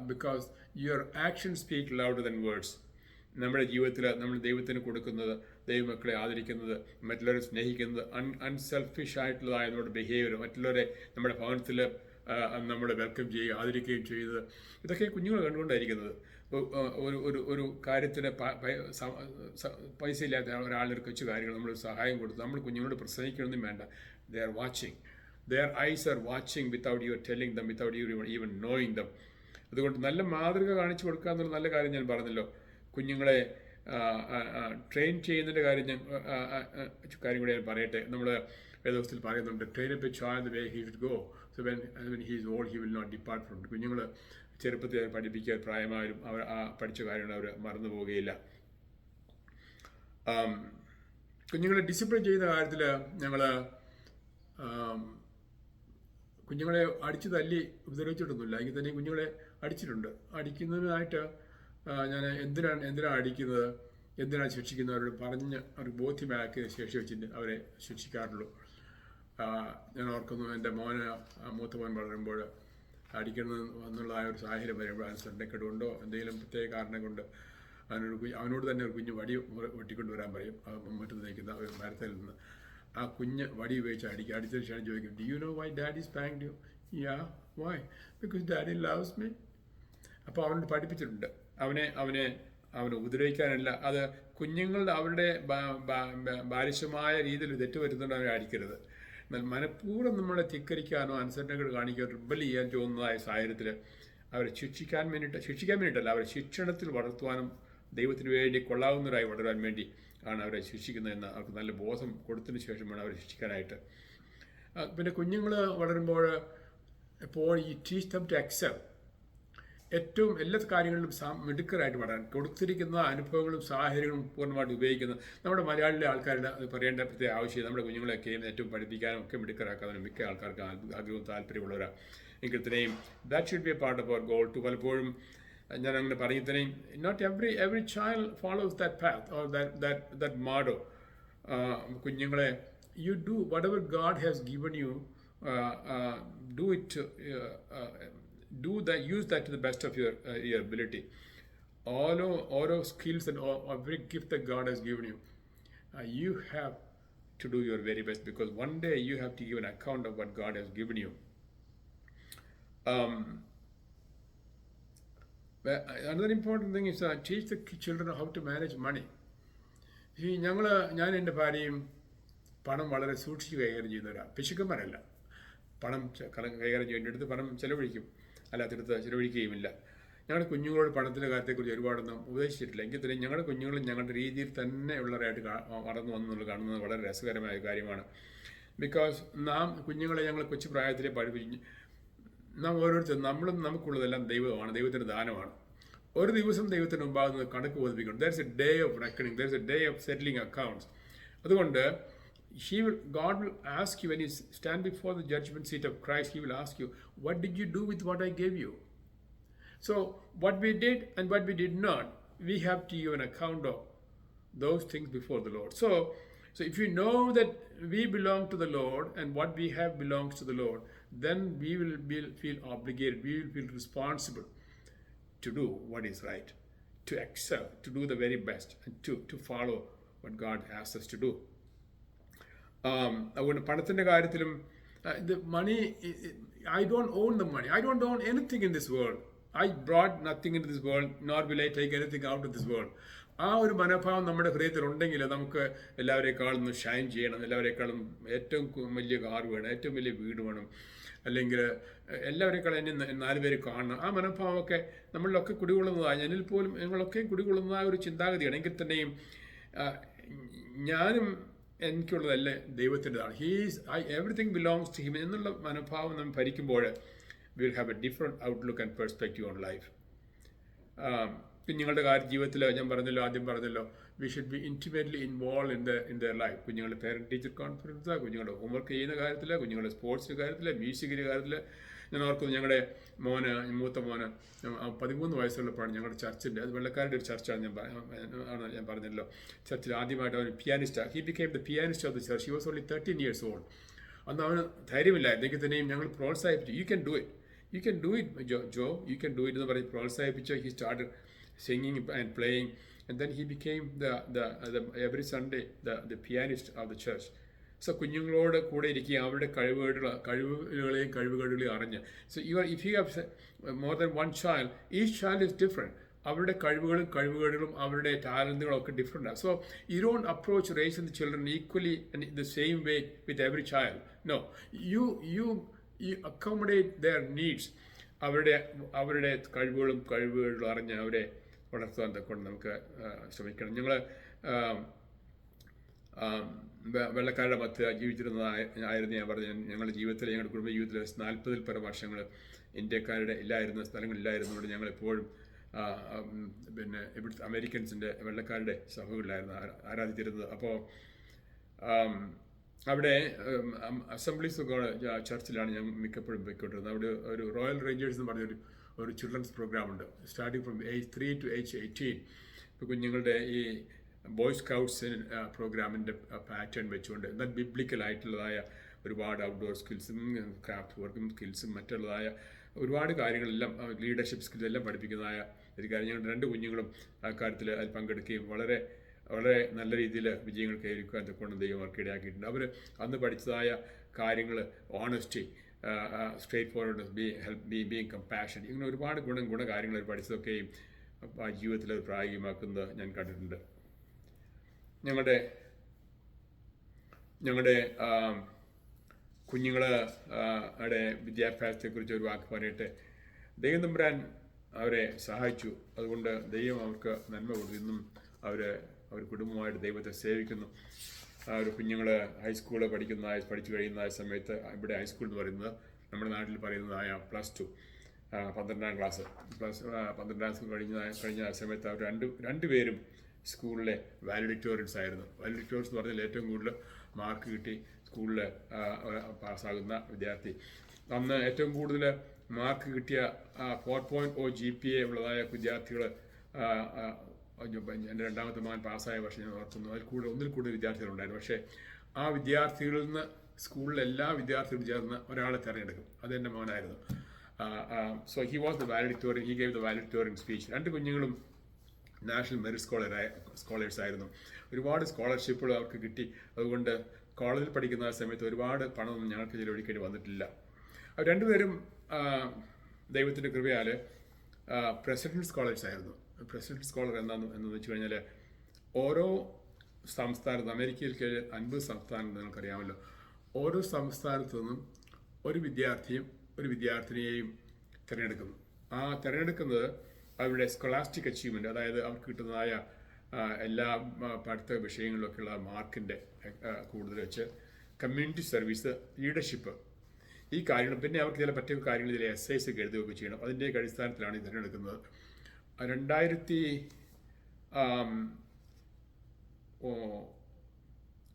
because your actions speak louder than words. നമ്മുടെ ജീവിതത്തിൽ നമ്മൾ ദൈവത്തിന് കൊടുക്കുന്നത്, ദൈവമക്കളെ ആദരിക്കുന്നത്, മറ്റുള്ളവരെ സ്നേഹിക്കുന്നത്, അൺസെൽഫിഷ് ആയിട്ടുള്ളതായ നമ്മുടെ ബിഹേവിയർ, മറ്റുള്ളവരെ നമ്മുടെ ഭവനത്തിൽ നമ്മൾ വെൽക്കം ചെയ്യുക, ആദരിക്കുകയും ചെയ്യുന്നത്, ഇതൊക്കെ കുഞ്ഞുങ്ങൾ കണ്ടുകൊണ്ടായിരിക്കുന്നത്. ഒരു കാര്യത്തിന് പൈസ ഇല്ലാത്ത ഒരാളുടെ കൊച്ചു കാര്യങ്ങൾ നമ്മൾ സഹായം കൊടുത്ത് നമ്മൾ കുഞ്ഞുങ്ങളോട് പ്രസംഗിക്കണമെന്നും വേണ്ട. They are watching. Their eyes are watching without you telling them, without you even knowing them. അതുകൊണ്ട് നല്ല മാതൃക കാണിച്ചു കൊടുക്കുക എന്നുള്ള നല്ല കാര്യം ഞാൻ പറഞ്ഞല്ലോ. കുഞ്ഞുങ്ങളെ ട്രെയിൻ ചെയ്യുന്നതിൻ്റെ കാര്യം കൂടി ഞാൻ പറയട്ടെ. നമ്മൾ വേദപുസ്തകത്തിൽ പറയുന്നുണ്ട്, train up A child the way he should go, so when he is old he will not depart from it. കുഞ്ഞുങ്ങൾ ചെറുപ്പത്തിൽ പഠിപ്പിക്കാൻ പ്രായമായാലും അവർ പഠിച്ച കാര്യങ്ങൾ അവർ മറന്നു പോവുകയില്ല. കുഞ്ഞുങ്ങളെ ഡിസിപ്ലിൻ ചെയ്യുന്ന കാര്യത്തിൽ ഞങ്ങൾ കുഞ്ഞുങ്ങളെ അടിച്ചു തല്ലി ഉപദ്രവിച്ചിട്ടൊന്നുമില്ല. എങ്കിൽ തന്നെ കുഞ്ഞുങ്ങളെ അടിച്ചിട്ടുണ്ട്. അടിക്കുന്നതിനായിട്ട് ഞാൻ എന്തിനാണ് അടിക്കുന്നത്, എന്തിനാണ് ശിക്ഷിക്കുന്നവരോട് പറഞ്ഞ് അവർക്ക് ബോധ്യമാക്കിയ ശേഷി വെച്ചിട്ട് അവരെ ശിക്ഷിക്കാറുള്ളൂ. ഞാൻ ഓർക്കുന്നു, എൻ്റെ മൂത്ത മോൻ വളരുമ്പോൾ അടിക്കുന്നത് എന്നുള്ളതായ ഒരു സാഹചര്യം വരുമ്പോൾ അനുസരണക്കേട് കൊണ്ടോ എന്തെങ്കിലും പ്രത്യേക കാരണം കൊണ്ട് അവനോട് തന്നെ ഒരു കുഞ്ഞ് വടി വെട്ടിക്കൊണ്ടുവരാൻ പറയും. മറ്റൊന്ന് നയിക്കുന്ന ഒരു മരത്തിൽ നിന്ന് ആ കുഞ്ഞ് വടി ഉപയോഗിച്ച് അടിച്ചതിന് ശേഷം ചോദിക്കും, do you know why daddy spanked you? Yeah, why? Because daddy loves me. അപ്പോൾ അവനോട് പഠിപ്പിച്ചിട്ടുണ്ട്. അവനെ ഉപദ്രവിക്കാനല്ല, അത് കുഞ്ഞുങ്ങളുടെ അവരുടെ ബാലിശമായ രീതിയിൽ തെറ്റുവരുന്നുണ്ട് അവരെ അടിക്കരുത്. എന്നാൽ മനഃപൂർവ്വം നമ്മളെ ധിക്കരിക്കാനോ അനുസരണകൾ കാണിക്കാനോ റിബൽ ചെയ്യാൻ തോന്നുന്നതായ സാഹചര്യത്തിൽ അവരെ ശിക്ഷിക്കാൻ വേണ്ടിയിട്ടല്ല, അവരെ ശിക്ഷണത്തിൽ വളർത്തുവാനും ദൈവത്തിന് വേണ്ടി കൊള്ളാവുന്നവരായി വളരാൻ വേണ്ടി ആണ് അവരെ ശിക്ഷിക്കുന്നതെന്ന് അവർക്ക് നല്ല ബോധം കൊടുത്തതിന് ശേഷം വേണം അവരെ ശിക്ഷിക്കാനായിട്ട്. പിന്നെ കുഞ്ഞുങ്ങൾ വളരുമ്പോൾ ഇപ്പോൾ ഈ ടീച്ച് ദം ടു അക്സെപ്റ്റ്, ഏറ്റവും എല്ലാ കാര്യങ്ങളിലും മിടുക്കരായിട്ട് വളരാൻ, കൊടുത്തിരിക്കുന്ന അനുഭവങ്ങളും സാഹചര്യങ്ങളും പൂർണ്ണമായിട്ട് ഉപയോഗിക്കുന്ന നമ്മുടെ മലയാളിയിലെ ആൾക്കാരുടെ അത് പറയേണ്ട പ്രത്യേക ആവശ്യം. നമ്മുടെ കുഞ്ഞുങ്ങളെയൊക്കെ ഏറ്റവും പഠിപ്പിക്കാനും ഒക്കെ മിടുക്കരാക്കാനും മിക്ക ആൾക്കാർക്ക് ആഗ്രഹവും താല്പര്യമുള്ളവരാണ്. എങ്കിൽ തന്നെയും that should be a part of our goal too. പലപ്പോഴും ഞാൻ അങ്ങനെ പറയും തന്നെയും not every child follows that path or that meadow. കുഞ്ഞുങ്ങളെ, you do whatever God has given you, do it, use that to the best of your ability. All skills and every gift that God has given you, you have to do your very best, because one day you have to give an account of what God has given you. Another important thing is teach the children how to manage money. ഞാൻ എൻ്റെ ഭാര്യയും പണം വളരെ സൂക്ഷിച്ച് കൈകാര്യം ചെയ്യുന്നവരാണ്. പിശുക്കന്മാരല്ല. പണം കൈകാര്യം ചെയ്യേണ്ടടുത്ത് പണം ചെലവഴിക്കും, അല്ലാത്തടുത്ത് ചെലവഴിക്കുകയുമില്ല. ഞങ്ങളുടെ കുഞ്ഞുങ്ങളോട് പണത്തിൻ്റെ കാര്യത്തെക്കുറിച്ച് ഒരുപാടൊന്നും ഉപദേശിച്ചിട്ടില്ല. എങ്കിൽ തന്നെ ഞങ്ങളുടെ കുഞ്ഞുങ്ങൾ ഞങ്ങളുടെ രീതിയിൽ തന്നെ ഉള്ളവരായിട്ട് വളർന്നു വന്നെന്നുള്ളത് കാണുന്നത് വളരെ രസകരമായ കാര്യമാണ്. ബിക്കോസ് നാം കുഞ്ഞുങ്ങളെ ഞങ്ങൾ കൊച്ചു പ്രായത്തിലെ പഠിപ്പിച്ച് നാം ഓരോരുത്തരും നമുക്കുള്ളതെല്ലാം ദൈവമാണ്, ദൈവത്തിൻ്റെ ദാനമാണ്. ഒരു ദിവസം ദൈവത്തിന് മുമ്പാകുന്നത് കണക്ക് ബോധിപ്പിക്കണം. There is a day of reckoning, there is a day of settling accounts. അതുകൊണ്ട് God will ask you when you stand before the judgment seat of Christ. He will ask you, what did you do with what I gave you? So what we did and what we did not, we have to give an account of those things before the Lord. So if you know that we belong to the Lord and what we have belongs to the Lord, then we will feel obligated, we will feel responsible to do what is right, to excel, to do the very best, and to follow what God asks us to do. അതുകൊണ്ട് പണത്തിൻ്റെ കാര്യത്തിലും the money, I don't own the money. I don't own anything in this world. I brought nothing into this world, nor will I take anything out of this world. ആ ഒരു മനോഭാവം നമ്മുടെ ഹൃദയത്തിൽ ഉണ്ടെങ്കിൽ നമുക്ക് എല്ലാവരെക്കാളും ഷൈൻ ചെയ്യണം, എല്ലാവരെക്കാളും ഏറ്റവും വലിയ കാർ വേണം, ഏറ്റവും വലിയ വീട് വേണം, അല്ലെങ്കിൽ എല്ലാവരെക്കാളും എന്നെ 4 പേര് കാണണം. ആ മനോഭാവമൊക്കെ നമ്മളിലൊക്കെ കുടികൊള്ളുന്നതാണ്. എന്നിൽ പോലും ഞങ്ങളൊക്കെ കുടികൊള്ളുന്നതായ ഒരു ചിന്താഗതിയാണ്. എങ്കിൽ തന്നെയും ഞാനും എനിക്കുള്ളതല്ല ദൈവത്തിൻ്റെതാണ്. എവറിത്തിങ് ബിലോങ്സ് ടു ഹിം എന്നുള്ള മനോഭാവം നമ്മൾ ഭരിക്കുമ്പോൾ we will have a different outlook and perspective on life. കുഞ്ഞുങ്ങളുടെ ജീവിതത്തിൽ ഞാൻ ആദ്യം പറഞ്ഞല്ലോ, we should be intimately involved in their life. കുഞ്ഞുങ്ങളുടെ പേരൻറ്റ് ടീച്ചർ കോൺഫറൻസ്, കുഞ്ഞുങ്ങളുടെ ഹോംവർക്ക് ചെയ്യുന്ന കാര്യത്തിൽ, കുഞ്ഞുങ്ങളുടെ സ്പോർട്സിൻ്റെ കാര്യത്തിൽ, മ്യൂസിക്കിൻ്റെ കാര്യത്തിൽ. ഞാൻ ഓർക്കുന്നു, ഞങ്ങളുടെ മൂത്ത മോന് 13 വയസ്സുള്ളപ്പോഴാണ് ഞങ്ങളുടെ ചർച്ചിൻ്റെ, അത് വെള്ളക്കാരുടെ ഒരു ചർച്ചാണ് ഞാൻ പറഞ്ഞല്ലോ, ചർച്ചിൽ ആദ്യമായിട്ട് അവൻ പിയാനിസ്റ്റാണ്. He became the pianist of the church. He was only 13 years old. അന്ന് അവന് ധൈര്യമില്ലായിരുന്നെങ്കിൽ തന്നെയും ഞങ്ങൾ പ്രോത്സാഹിപ്പിച്ചു. You can do it Joe, you can do it എന്ന് പറഞ്ഞ് പ്രോത്സാഹിപ്പിച്ചു. He started singing and playing, and then he became the every Sunday the pianist of the church. So കുഞ്ഞുങ്ങളോട് കൂടെ ഇരിക്കുക, അവരുടെ കഴിവുകളെയും അറിഞ്ഞ്. So if you have more than one child, each child is different. അവരുടെ കഴിവുകളും അവരുടെ ടാലന്റുകളും ഒക്കെ ഡിഫറെൻ്റ് ആണ്. So you don't approach raising the children equally and in the same way with every child. No, you accommodate their needs. അവരുടെ കഴിവുകളും അറിഞ്ഞ് അവരെ വളർത്തുവാൻ കൊണ്ട് നമുക്ക് ശ്രമിക്കണം. ഞങ്ങൾ വെള്ളക്കാരുടെ മധ്യ ജീവിച്ചിരുന്നതായിരുന്നു. ഞാൻ പറഞ്ഞു, ഞങ്ങളുടെ ജീവിതത്തിൽ, ഞങ്ങളുടെ കുടുംബ ജീവിതത്തിൽ 40-ൽ പരം വർഷങ്ങൾ ഇന്ത്യക്കാരുടെ ഇല്ലായിരുന്ന സ്ഥലങ്ങളില്ലായിരുന്നുകൊണ്ട് ഞങ്ങളെപ്പോഴും ഇവിടുത്തെ അമേരിക്കൻസിൻ്റെ വെള്ളക്കാരുടെ സഭകളിലായിരുന്നു ആരാധിച്ചിരുന്നത്. അപ്പോൾ അവിടെ അസംബ്ലീസ് ഓഫ് ഗോഡ് ചർച്ചിലാണ് ഞാൻ മിക്കപ്പോഴും പോയിക്കൊണ്ടിരുന്നത്. അവിടെ ഒരു റോയൽ റേഞ്ചേഴ്സ് എന്ന് പറഞ്ഞൊരു ചിൽഡ്രൻസ് പ്രോഗ്രാം ഉണ്ട്, starting from age 3 to age 18. ഇപ്പോൾ കുഞ്ഞുങ്ങളുടെ ഈ ബോയ് സ്കൗട്ട്സ് പ്രോഗ്രാമിൻ്റെ പാറ്റേൺ വെച്ചുകൊണ്ട് എന്നാൽ ബിബ്ലിക്കലായിട്ടുള്ളതായ ഒരുപാട് ഔട്ട്ഡോർ സ്കിൽസും ക്രാഫ്റ്റ് വർക്കും സ്കിൽസും മറ്റുള്ളതായ ഒരുപാട് കാര്യങ്ങളെല്ലാം, ലീഡർഷിപ്പ് സ്കിൽസ് എല്ലാം പഠിപ്പിക്കുന്നതായ ഒരു കാര്യം. ഞങ്ങളുടെ 2 കുഞ്ഞുങ്ങളും ആ കാര്യത്തിൽ അതിൽ പങ്കെടുക്കുകയും വളരെ നല്ല രീതിയിൽ വിജയങ്ങൾ കൈവരിക്കാൻ കൊണ്ട് ദൈവം അവർക്ക് ഇടയാക്കിയിട്ടുണ്ട്. അവർ അന്ന് പഠിച്ചതായ കാര്യങ്ങൾ, honesty, straight forwardness, being compassion, ഇങ്ങനെ ഒരുപാട് ഗുണകാര്യങ്ങൾ അവർ പഠിച്ചതൊക്കെയും ആ ജീവിതത്തിൽ അത് പ്രായോഗികമാക്കുന്നത് ഞാൻ കണ്ടിട്ടുണ്ട്. ഞങ്ങളുടെ കുഞ്ഞുങ്ങളുടെ വിദ്യാഭ്യാസത്തെക്കുറിച്ച് ഒരു വാക്ക് പറയട്ടെ. ദൈവം തമ്പുരാൻ അവരെ സഹായിച്ചു. അതുകൊണ്ട് ദൈവം അവർക്ക് നന്മ കൊടുത്തു. ഇന്നും അവർ കുടുംബമായിട്ട് ദൈവത്തെ സേവിക്കുന്നു. ഒരു കുഞ്ഞുങ്ങൾ ഹൈസ്കൂളിൽ പഠിച്ചു കഴിയുന്ന സമയത്ത്, ഇവിടെ ഹൈസ്കൂൾ എന്ന് പറയുന്നത് നമ്മുടെ നാട്ടിൽ പറയുന്നതായ +2 12ാം ക്ലാസ് കഴിഞ്ഞ സമയത്ത് അവർ രണ്ടുപേരും സ്കൂളിലെ വാലിഡിറ്റോറിയൻസ് ആയിരുന്നു. വാലിഡിറ്റോറിയൻസ് എന്ന് പറഞ്ഞാൽ ഏറ്റവും കൂടുതൽ മാർക്ക് കിട്ടി സ്കൂളിൽ പാസ്സാകുന്ന വിദ്യാർത്ഥി. അന്ന് ഏറ്റവും കൂടുതൽ മാർക്ക് കിട്ടിയ 4.0 GPA ഉള്ളതായ വിദ്യാർത്ഥികൾ എൻ്റെ രണ്ടാമത്തെ മകൻ പാസ്സായ വർഷം ഞാൻ ഓർക്കുന്നു, അതിൽ ഒന്നിൽ കൂടുതൽ വിദ്യാർത്ഥികളുണ്ടായിരുന്നു. പക്ഷേ ആ വിദ്യാർത്ഥികളിൽ നിന്ന് സ്കൂളിലെ എല്ലാ വിദ്യാർത്ഥികളും ചേർന്ന് ഒരാളെ തിരഞ്ഞെടുക്കും. അതെൻ്റെ മോനായിരുന്നു. So he was the valedictorian, he gave the valedictorian speech. രണ്ട് കുഞ്ഞുങ്ങളും നാഷണൽ മെറിറ്റ് സ്കോളേഴ്സ് ആയിരുന്നു. ഒരുപാട് സ്കോളർഷിപ്പുകൾ അവർക്ക് കിട്ടി. അതുകൊണ്ട് കോളേജിൽ പഠിക്കുന്ന ആ സമയത്ത് ഒരുപാട് പണമൊന്നും ഞങ്ങൾക്ക് ചിലവഴിക്കേണ്ടി വന്നിട്ടില്ല. അവർ രണ്ടുപേരും ദൈവത്തിൻ്റെ കൃപയാൽ പ്രസിഡൻറ്റ് സ്കോളേഴ്സ് ആയിരുന്നു. പ്രസിഡൻറ്റ് സ്കോളർ എന്ന് വെച്ച് കഴിഞ്ഞാൽ ഓരോ സംസ്ഥാനത്ത്, അമേരിക്കയിൽ 50 സംസ്ഥാനം നിങ്ങൾക്കറിയാമല്ലോ, ഓരോ സംസ്ഥാനത്തു നിന്നും ഒരു വിദ്യാർത്ഥിയും ഒരു വിദ്യാർത്ഥിനിയെയും തിരഞ്ഞെടുക്കുന്നു. ആ തിരഞ്ഞെടുക്കുന്നത് അവരുടെ സ്കോളാസ്റ്റിക് അച്ചീവ്മെൻറ്റ്, അതായത് അവർക്ക് കിട്ടുന്നതായ എല്ലാ പഠിത്ത വിഷയങ്ങളിലൊക്കെയുള്ള മാർക്കിൻ്റെ കൂടുതൽ വെച്ച് കമ്മ്യൂണിറ്റി സർവീസ്, ലീഡർഷിപ്പ്, ഈ കാര്യങ്ങൾ, പിന്നെ അവർക്ക് ചില പറ്റിയ കാര്യങ്ങൾ ചില essays ഒക്കെ എഴുതുകയൊക്കെ ചെയ്യണം. അതിൻ്റെയൊക്കെ അടിസ്ഥാനത്തിലാണ് ഈ തിരഞ്ഞെടുക്കുന്നത്.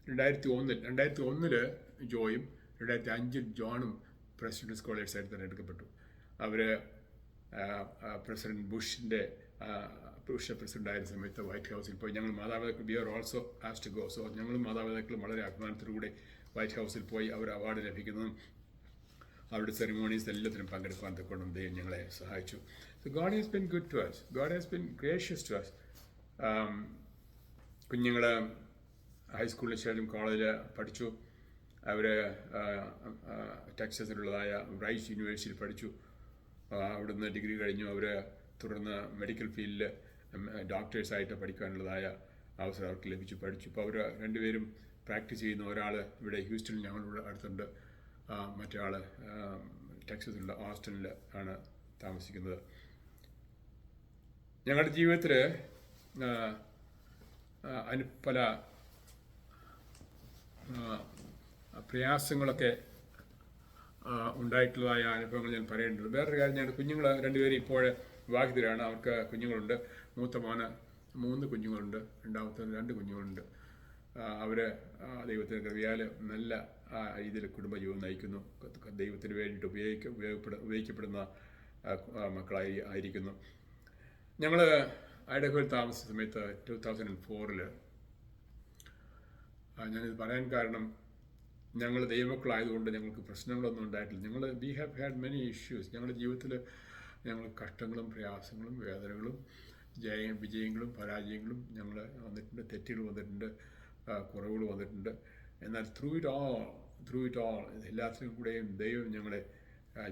2001 ജോയും 2005 ജോണും പ്രസിഡന്റ് സ്കോളേഴ്സായിട്ട് തിരഞ്ഞെടുക്കപ്പെട്ടു. അവർ പ്രസിഡന്റ് ബുഷിൻ്റെ പ്രസിഡൻ്റായിരുന്ന സമയത്ത് വൈറ്റ് ഹൗസിൽ പോയി. ഞങ്ങൾ മാതാപിതാക്കൾ, we are also asked to go. So ഞങ്ങളും മാതാപിതാക്കളും വളരെ അഭിമാനത്തോടുകൂടി വൈറ്റ് ഹൗസിൽ പോയി അവർ അവാർഡ് ലഭിക്കുന്നതും അവരുടെ സെറിമോണീസ് എല്ലാത്തിനും പങ്കെടുക്കാൻ തക്കൊണ്ടും ദൈവം ഞങ്ങളെ സഹായിച്ചു. So God has been good to us, God has been gracious to us. കുഞ്ഞുങ്ങൾ ഹൈസ്കൂളിന് ശേഷം കോളേജിൽ പഠിച്ചു. അവർ ടെക്സസിലുള്ളതായ റൈസ് യൂണിവേഴ്സിറ്റിയിൽ പഠിച്ചു. അവിടുന്ന് ഡിഗ്രി കഴിഞ്ഞു. അവർ തുടർന്ന് മെഡിക്കൽ ഫീൽഡിൽ ഡോക്ടേഴ്സായിട്ട് പഠിക്കാനുള്ളതായ അവസരം അവർക്ക് ലഭിച്ചു, പഠിച്ചു. ഇപ്പോൾ അവർ രണ്ടുപേരും പ്രാക്ടീസ് ചെയ്യുന്ന, ഒരാൾ ഇവിടെ ഹ്യൂസ്റ്റണിൽ ഞങ്ങളുടെ അടുത്തുണ്ട്, മറ്റേ ആൾ ടെക്സസിലുള്ള ഓസ്റ്റിനിൽ ആണ് താമസിക്കുന്നത്. ഞങ്ങളുടെ ജീവിതത്തിൽ പല പ്രയാസങ്ങളൊക്കെ ഉണ്ടായിട്ടുള്ളതായ അനുഭവങ്ങൾ ഞാൻ പറയേണ്ടത്. വേറൊരു കാര്യം, ഞങ്ങളുടെ കുഞ്ഞുങ്ങൾ രണ്ടുപേരും ഇപ്പോൾ വിവാഹിതരാണ്. അവർക്ക് കുഞ്ഞുങ്ങളുണ്ട്. മൂത്ത മോന് 3 കുഞ്ഞുങ്ങളുണ്ട്, രണ്ടാമത്തെ 2 കുഞ്ഞുങ്ങളുണ്ട്. അവർ ദൈവത്തിൻ്റെ കൃപയാൽ നല്ല രീതിയിൽ കുടുംബജീവിതം നയിക്കുന്നു. ദൈവത്തിന് വേണ്ടിയിട്ട് ഉപയോഗിക്കപ്പെടുന്ന മക്കളായി ആയിരിക്കുന്നു. ഞങ്ങൾ ഐഡഹോയിൽ താമസിച്ച സമയത്ത് 2004 ഞാനിത് പറയാൻ കാരണം, ഞങ്ങൾ ദൈവമക്കളായതുകൊണ്ട് ഞങ്ങൾക്ക് പ്രശ്നങ്ങളൊന്നും ഉണ്ടായിട്ടില്ല. We have had many issues. ഞങ്ങളുടെ ജീവിതത്തിൽ ഞങ്ങൾ കഷ്ടങ്ങളും പ്രയാസങ്ങളും വേദനകളും വിജയങ്ങളും പരാജയങ്ങളും ഞങ്ങൾ വന്നിട്ടുണ്ട്. തെറ്റുകൾ വന്നിട്ടുണ്ട്, കുറവുകൾ വന്നിട്ടുണ്ട്. എന്നാൽ ത്രൂ ഇറ്റ് ഓൾ എല്ലാത്തിനും കൂടെയും ദൈവം ഞങ്ങളെ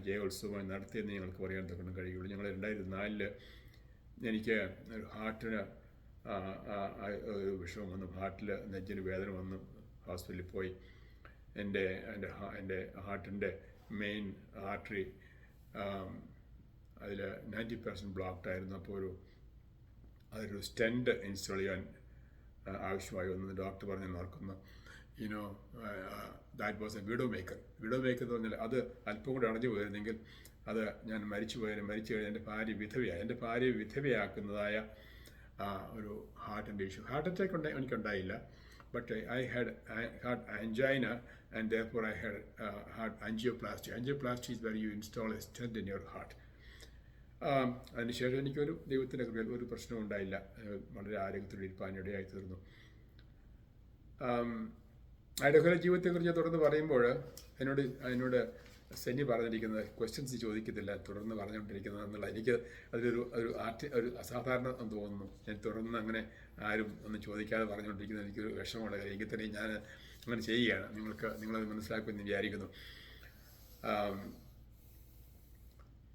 ജയോത്സവമായി നടത്തിയെന്ന് ഞങ്ങൾക്ക് പറയാൻ തക്കണം കഴിയുള്ളൂ. ഞങ്ങൾ 2004 എനിക്ക് ഒരു ഹാർട്ടിന് ഒരു വിഷമം വന്നു. ഹാർട്ടിൽ നെഞ്ചിന് വേദന വന്നു. ഹോസ്പിറ്റലിൽ പോയി. എൻ്റെ ഹാർട്ടിൻ്റെ മെയിൻ ആർട്ടറി അതിൽ 90% ബ്ലോക്ക്ഡ് ആയിരുന്നു. അപ്പോൾ അതൊരു സ്റ്റെൻറ്റ് ഇൻസ്റ്റാൾ ചെയ്യാൻ ആവശ്യമായി വന്നു. ഡോക്ടർ പറഞ്ഞ് ഓർക്കുന്നു, that was A widow maker എന്ന് പറഞ്ഞാൽ അത് അല്പം കൂടെ അടഞ്ഞു പോയിരുന്നെങ്കിൽ അത് ഞാൻ മരിച്ചു കഴിഞ്ഞാൽ എൻ്റെ ഭാര്യ വിധവയാക്കുന്നതായ ഒരു ഹാർട്ടിൻ്റെ ഇഷ്യൂ. ഹാർട്ട് അറ്റാക്ക് എനിക്കുണ്ടായില്ല. But I had angina, and therefore I had angioplasty. Angioplasty is where you install a stent in your heart. അതിനുശേഷം എനിക്കൊരു ദൈവത്തിൻ്റെ കൃപയിൽ ഒരു പ്രശ്നവും ഉണ്ടായില്ല. വളരെ ആരോഗ്യത്തോടെ ഇരിപ്പാനിടയായി തീർന്നു. ഐഡഹോയിലെ ജീവിതത്തെക്കുറിച്ച് തുടർന്ന് പറയുമ്പോൾ എന്നോട് സെന്നി പറഞ്ഞിരിക്കുന്നത് ക്വസ്റ്റ്യൻസ് ചോദിക്കത്തില്ല, തുടർന്ന് പറഞ്ഞുകൊണ്ടിരിക്കുന്നത് എന്നുള്ള, എനിക്ക് അതിലൊരു അസാധാരണ തോന്നുന്നു. ഞാൻ തുടർന്ന് അങ്ങനെ ആരും ഒന്നും ചോദിക്കാതെ പറഞ്ഞുകൊണ്ടിരിക്കുന്നത് എനിക്കൊരു വിഷമമുള്ള കാര്യം. എങ്കിൽ തന്നെ ഞാൻ അങ്ങനെ ചെയ്യുകയാണ്. നിങ്ങളത് മനസ്സിലാക്കുമെന്ന് വിചാരിക്കുന്നു.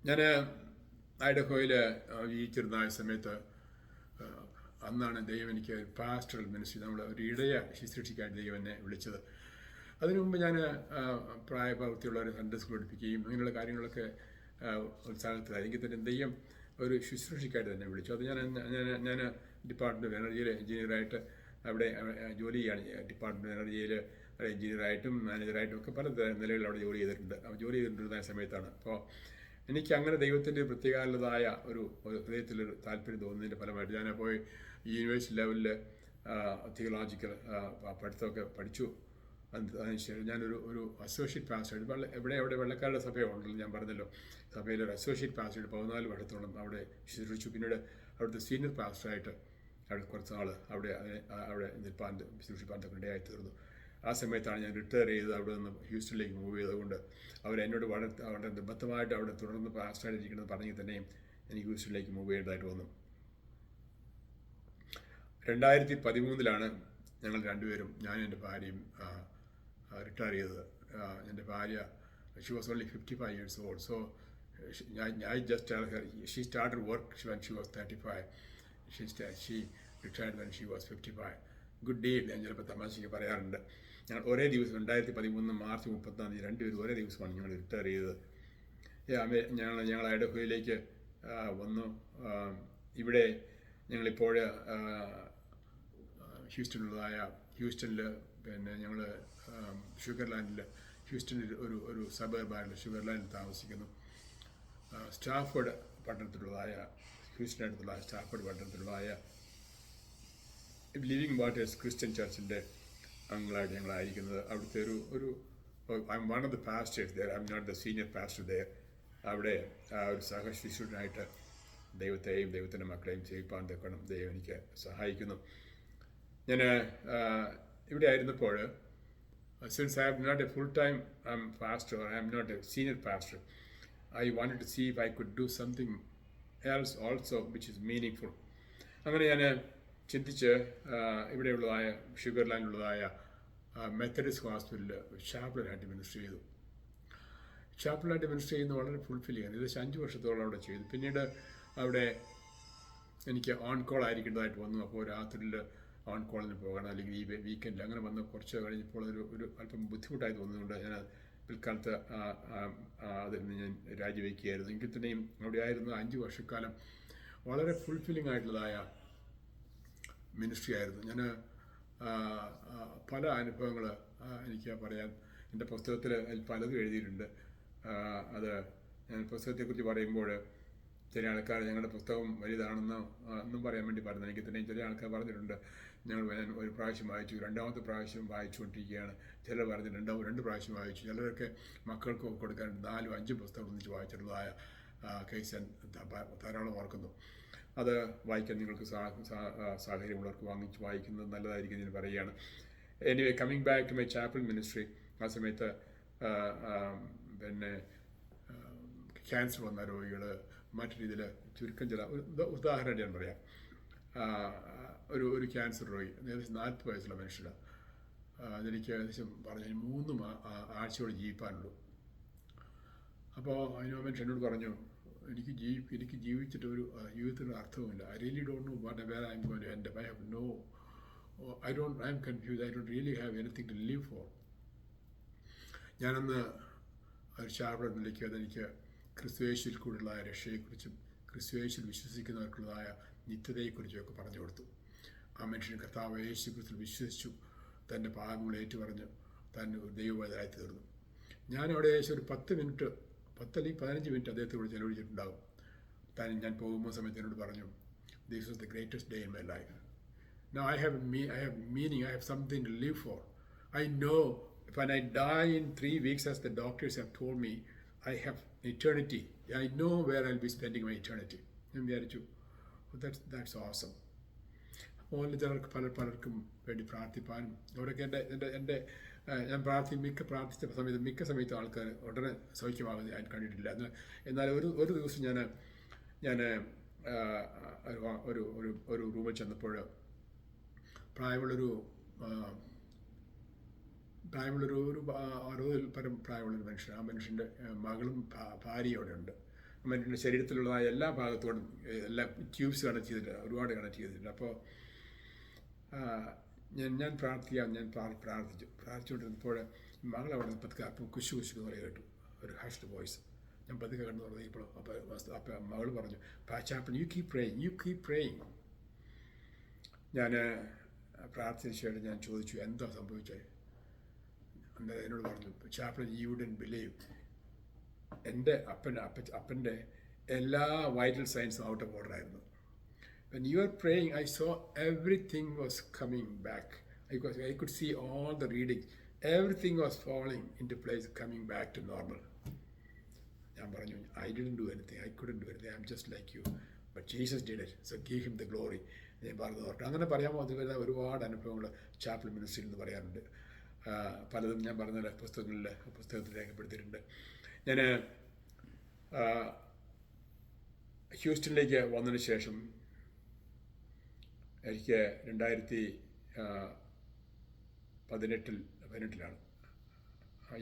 ഞാൻ ഐഡഹോയിൽ ജീവിച്ചിരുന്ന ആ സമയത്ത് അന്നാണ് ദൈവം എനിക്ക് പാസ്റ്ററൽ മിനിസ്ട്രി, നമ്മൾ ഒരു ഇടയ ശുശ്രൂഷിക്കാൻ ദൈവം എന്നെ വിളിച്ചത്. അതിനു മുമ്പ് ഞാൻ പ്രായപൂർത്തിയുള്ളവരെ സൺഡേ സ്കൂൾ പഠിപ്പിക്കുകയും അങ്ങനെയുള്ള കാര്യങ്ങളൊക്കെ ഉത്സാഹത്തിലായിരിക്കും തന്നെ ദൈവം ഒരു ശുശ്രൂഷയ്ക്കായിട്ട് തന്നെ വിളിച്ചു. അത് ഞാൻ ഡിപ്പാർട്ട്മെൻറ്റ് ഓഫ് എനർജിയിൽ എഞ്ചിനീയറായിട്ട് അവിടെ ജോലി ചെയ്യാണ്. ഡിപ്പാർട്ട്മെൻറ്റ് ഓഫ് എനർജിയിൽ എഞ്ചിനീയറായിട്ടും മാനേജറായിട്ടും ഒക്കെ പല നിലകളിൽ അവിടെ ജോലി ചെയ്തിട്ടുണ്ടായ സമയത്താണ്. അപ്പോൾ എനിക്ക് അങ്ങനെ ദൈവത്തിൻ്റെ പ്രത്യേകതയുള്ളതായ ഒരു ഹൃദയത്തിലൊരു താല്പര്യം തോന്നുന്നതിൻ്റെ ഫലമായിട്ട് ഞാൻ പോയി യൂണിവേഴ്സിറ്റി ലെവലിൽ തിയോളജിക്കൽ പഠിത്തമൊക്കെ പഠിച്ചു. അതിനുശേഷം ഞാനൊരു അസോസിയേറ്റ് പാസ്റ്റർ, എവിടെ വെള്ളക്കാരുടെ സഭയുണ്ടല്ലോ, ഞാൻ പറഞ്ഞല്ലോ, സഭയിലൊരു അസോസിയേറ്റ് പാസ്റ്ററായിട്ട് 14 വർഷത്തോളം അവിടെ ശുശ്രൂഷിച്ചു. പിന്നീട് അവിടുത്തെ സീനിയർ പാസ്റ്ററായിട്ട് അവിടെ കുറച്ച് നാൾ അവിടെ സൂക്ഷിപ്പാൻ ഇടയായി തീർന്നു. ആ സമയത്താണ് ഞാൻ റിട്ടയർ ചെയ്ത് അവിടെ നിന്ന് ഹ്യൂസ്റ്റണിലേക്ക് മൂവ് ചെയ്തതുകൊണ്ട് അവരെന്നോട് വളരെ നിർബന്ധമായിട്ട് അവിടെ തുടർന്ന് പാസ്റ്റായിട്ടിരിക്കണമെന്ന് പറഞ്ഞെങ്കിൽ തന്നെയും എനിക്ക് ഹ്യൂസ്റ്റണിലേക്ക് മൂവ് ചെയ്യേണ്ടതായിട്ട് വന്നു. 2013 ഞങ്ങൾ രണ്ടുപേരും, ഞാനും എൻ്റെ ഭാര്യയും റിട്ടയർ ചെയ്തത്. എൻ്റെ ഭാര്യ, she was only 55 years old. So I just tell her, she started work when she was 35. She retired when she was 55. Good day ഞാൻ ചിലപ്പോൾ തമാശയ്ക്ക് പറയാറുണ്ട്. ഞങ്ങൾ ഒരേ ദിവസം 2013 മാർച്ച് 30 രണ്ടുപേരും ഒരേ ദിവസമാണ് ഞങ്ങൾ റിട്ടയർ ചെയ്തത്. ഞങ്ങൾ ഐഡഹോയിലേക്ക് വന്നു. ഇവിടെ ഞങ്ങളിപ്പോൾ ഹ്യൂസ്റ്റണിൽ പിന്നെ ഞങ്ങൾ ഷുഗർലാൻഡിൽ, ഹ്യൂസ്റ്റണിൽ ഒരു സബർബായിട്ടുള്ള ഷുഗർലാൻഡിൽ താമസിക്കുന്നു. സ്റ്റാഫോർഡ് പട്ടണത്തിലുള്ളതായ, ഹ്യൂസ്റ്റണിനടുത്തുള്ള സ്റ്റാഫോർഡ് പട്ടണത്തിലുള്ളതായ ലിവിങ് വാട്ടേഴ്സ് ക്രിസ്ത്യൻ ചർച്ചിൻ്റെ അംഗങ്ങളായിട്ട് ഞങ്ങളായിരിക്കുന്നത്. അവിടുത്തെ I'm one of the pastors there, I'm not the senior pastor there. അവിടെ ഒരു സഹശിശുവിനായിട്ട് ദൈവത്തെയും ദൈവത്തിൻ്റെ മക്കളെയും സേവിപ്പാൻ തക്കണം ദൈവം എനിക്ക് സഹായിക്കുന്നു. ഞാൻ ഇവിടെ ആയിരുന്നപ്പോൾ, since I am not a full-time pastor, or I am not a senior pastor, I wanted to see if I could do something else also which is meaningful. അങ്ങനെ ഞാൻ ചിന്തിച്ച് ഇവിടെയുള്ളതായ ഷുഗർലാൻഡിലുള്ളതായ മെത്തഡിസ്റ്റ് ഹോസ്പിറ്റലിൽ ചാപ്ലനായിട്ട് മിനിസ്റ്റർ ചെയ്തു. ചാപ്ലനായിട്ട് മിനിസ്റ്റർ ചെയ്യുന്നത് വളരെ fulfilling ആണ്. ഏകദേശം 5 വർഷത്തോളം അവിടെ ചെയ്തു. പിന്നീട് അവിടെ എനിക്ക് ഓൺ കോൾ ആയിരിക്കേണ്ടതായിട്ട് വന്നു. അപ്പോൾ രാത്രിയിൽ ഓൺ കോളിന് പോകണം, അല്ലെങ്കിൽ ഈ വീക്കെൻഡിൽ അങ്ങനെ വന്ന് കുറച്ച് കഴിഞ്ഞപ്പോൾ ഒരു അല്പം ബുദ്ധിമുട്ടായി തോന്നുന്നുണ്ട്. ഞാൻ പിൽക്കാലത്ത് അതിൽ നിന്ന് ഞാൻ രാജിവെക്കുകയായിരുന്നു. എങ്കിൽ തന്നെയും അവിടെ ആയിരുന്നു 5 വർഷക്കാലം വളരെ ഫുൾഫില്ലിംഗ് ആയിട്ടുള്ളതായ മിനിസ്ട്രി ആയിരുന്നു. ഞാൻ പല അനുഭവങ്ങൾ എനിക്ക് പറയാൻ, എൻ്റെ പുസ്തകത്തിൽ അതിൽ പലതും എഴുതിയിട്ടുണ്ട്. അത് ഞാൻ പുസ്തകത്തെക്കുറിച്ച് പറയുമ്പോൾ ചില ആൾക്കാർ ഞങ്ങളുടെ പുസ്തകം വലുതാണെന്ന് ഒന്നും പറയാൻ വേണ്ടി പറഞ്ഞു. എനിക്ക് തന്നെയും ചില ആൾക്കാർ പറഞ്ഞിട്ടുണ്ട്, ഞാൻ ഒരു പ്രാവശ്യം വായിച്ചു, രണ്ടാമത്തെ പ്രാവശ്യം വായിച്ചുകൊണ്ടിരിക്കുകയാണ്. ചിലർ പറഞ്ഞ് 2 പ്രാവശ്യം വായിച്ചു. ചിലരൊക്കെ മക്കൾക്ക് കൊടുക്കാൻ 4, 5 പുസ്തകം ഒന്നിച്ച് വായിച്ചിട്ടുള്ളതായ കേസ് ഞാൻ ധാരാളം ഓർക്കുന്നു. അത് വായിക്കാൻ നിങ്ങൾക്ക് സാഹചര്യമുള്ളവർക്ക് വാങ്ങിച്ച് വായിക്കുന്നത് നല്ലതായിരിക്കും എന്ന് പറയുകയാണ്. Anyway, coming back to my chapel ministry, ആ സമയത്ത് പിന്നെ ക്യാൻസർ വന്ന രോഗികൾ, മറ്റു രീതിയിൽ ചുരുക്കം ചില ഉദാഹരണം ഞാൻ പറയാം. ഒരു ക്യാൻസർ രോഗി, ഏകദേശം 40 വയസ്സുള്ള മനുഷ്യന്, അതെനിക്ക് ഏകദേശം പറഞ്ഞു 3 ആഴ്ചയോടെ ജീവിക്കാനുള്ളൂ. അപ്പോൾ അതിന് മനുഷ്യൻ എന്നോട് പറഞ്ഞു, എനിക്ക് ജീവിച്ചിട്ട് ഒരു ജീവിതത്തിന് അർത്ഥവുമില്ല. I really don't know what where I'm going to end up. I'm confused. I don't really have anything to live for. ഞാനന്ന് ഒരു ചാപ്ലറിലേക്ക് അതെനിക്ക് ക്രിസ്തുയേശുവിൽ കൂടെയുള്ളതായ രക്ഷയെക്കുറിച്ചും ക്രിസ്തുയേശുവിൽ വിശ്വസിക്കുന്നവർക്കുള്ളതായ നിത്യതയെക്കുറിച്ചുമൊക്കെ പറഞ്ഞു കൊടുത്തു. ആ മനുഷ്യൻ കർത്താവ് യേശു ക്രിസ്തുവിൽ വിശ്വസിച്ചു, തൻ്റെ പാപങ്ങൾ ഏറ്റുപറഞ്ഞു, തന്നെ ഒരു ദൈവവേദനായി തീർന്നു. ഞാനവിടെ ഏകദേശം ഒരു 10 മിനിറ്റ്, 10 അല്ലെങ്കിൽ 15 മിനിറ്റ് അദ്ദേഹത്തോട് ചെലവഴിച്ചിട്ടുണ്ടാകും. ഞാൻ പോകുമ്പോൾ സമയത്ത് എന്നോട് പറഞ്ഞു, this was the greatest day in my life. Now I have meaning, I have something to live for. I know when I die in 3 weeks, as the doctors have told me, I have eternity. I know where I'll be spending my eternity. ഞാൻ വിചാരിച്ചു, that's awesome. അപ്പോൾ ചിലർക്ക് പലർക്കും വേണ്ടി പ്രാർത്ഥിപ്പാനും അവിടെയൊക്കെ എൻ്റെ ഞാൻ പ്രാർത്ഥിച്ച സമയത്ത് മിക്ക ആൾക്കാർ ഉടനെ സൗഖ്യമാകുന്നത് ഞാൻ കണ്ടിട്ടില്ല. എന്നാൽ ഒരു ദിവസം ഞാൻ ഒരു റൂമിൽ ചെന്നപ്പോൾ പ്രായമുള്ളൊരു 60 പരം പ്രായമുള്ളൊരു മനുഷ്യൻ, ആ മനുഷ്യൻ്റെ മകളും ഭാര്യയും അവിടെ ഉണ്ട്. ആ മനുഷ്യൻ്റെ ശരീരത്തിലുള്ളതായ എല്ലാ ഭാഗത്തോടും എല്ലാ ട്യൂബ്സ് കണക്ട് ചെയ്തിട്ട്, ഒരുപാട് കണക്ട് ചെയ്തിട്ടുണ്ട്. അപ്പോൾ ഞാൻ പ്രാർത്ഥിച്ചുകൊണ്ടിരുന്നപ്പോൾ മകൾ അവിടെ നിന്ന് പതുക്കെ അപ്പം കുശുന്ന് പറയുക കേട്ടു, ഒരു ഹഷ്ഡ് വോയിസ്. ഞാൻ പതുക്കെ കണ്ടു തുടങ്ങിയപ്പോൾ അപ്പോൾ മകൾ പറഞ്ഞു, ചാപ്പൻ, യു കീപ് പ്രേയിങ്. ഞാൻ പ്രാർത്ഥിച്ച ശേഷം ഞാൻ ചോദിച്ചു, എന്താ സംഭവിച്ചത്? എന്നോട് പറഞ്ഞു, ചാപ്പൻ, യു വുഡന്റ് ബിലീവ്, എൻ്റെ അപ്പൻ്റെ എല്ലാ വൈറ്റൽ സൈൻസും ഔട്ട് ഓഫ് ഓർഡർ ആയിരുന്നു. When you were praying, I saw everything was coming back. I could see all the readings. Everything was falling into place, coming back to normal. ഞാൻ പറഞ്ഞു, I didn't do anything. I couldn't do anything. I'm just like you. But Jesus did it, so give him the glory. ഞാൻ പറഞ്ഞു ഓർക്കണം. അങ്ങനെ പറയാമോ? അതുപോലെ ഒരുപാട് അനുഭവങ്ങൾ ചാപ്പൽ മിനിസ്ട്രിയിൽ നിന്ന് പറയാറുണ്ട്. പലതും ഞാൻ പറഞ്ഞ പുസ്തകത്തിൽ രേഖപ്പെടുത്തിയിട്ടുണ്ട്. ഞാൻ ഹ്യൂസ്റ്റണിലേക്ക് വന്നതിന് ശേഷം എനിക്ക് 2018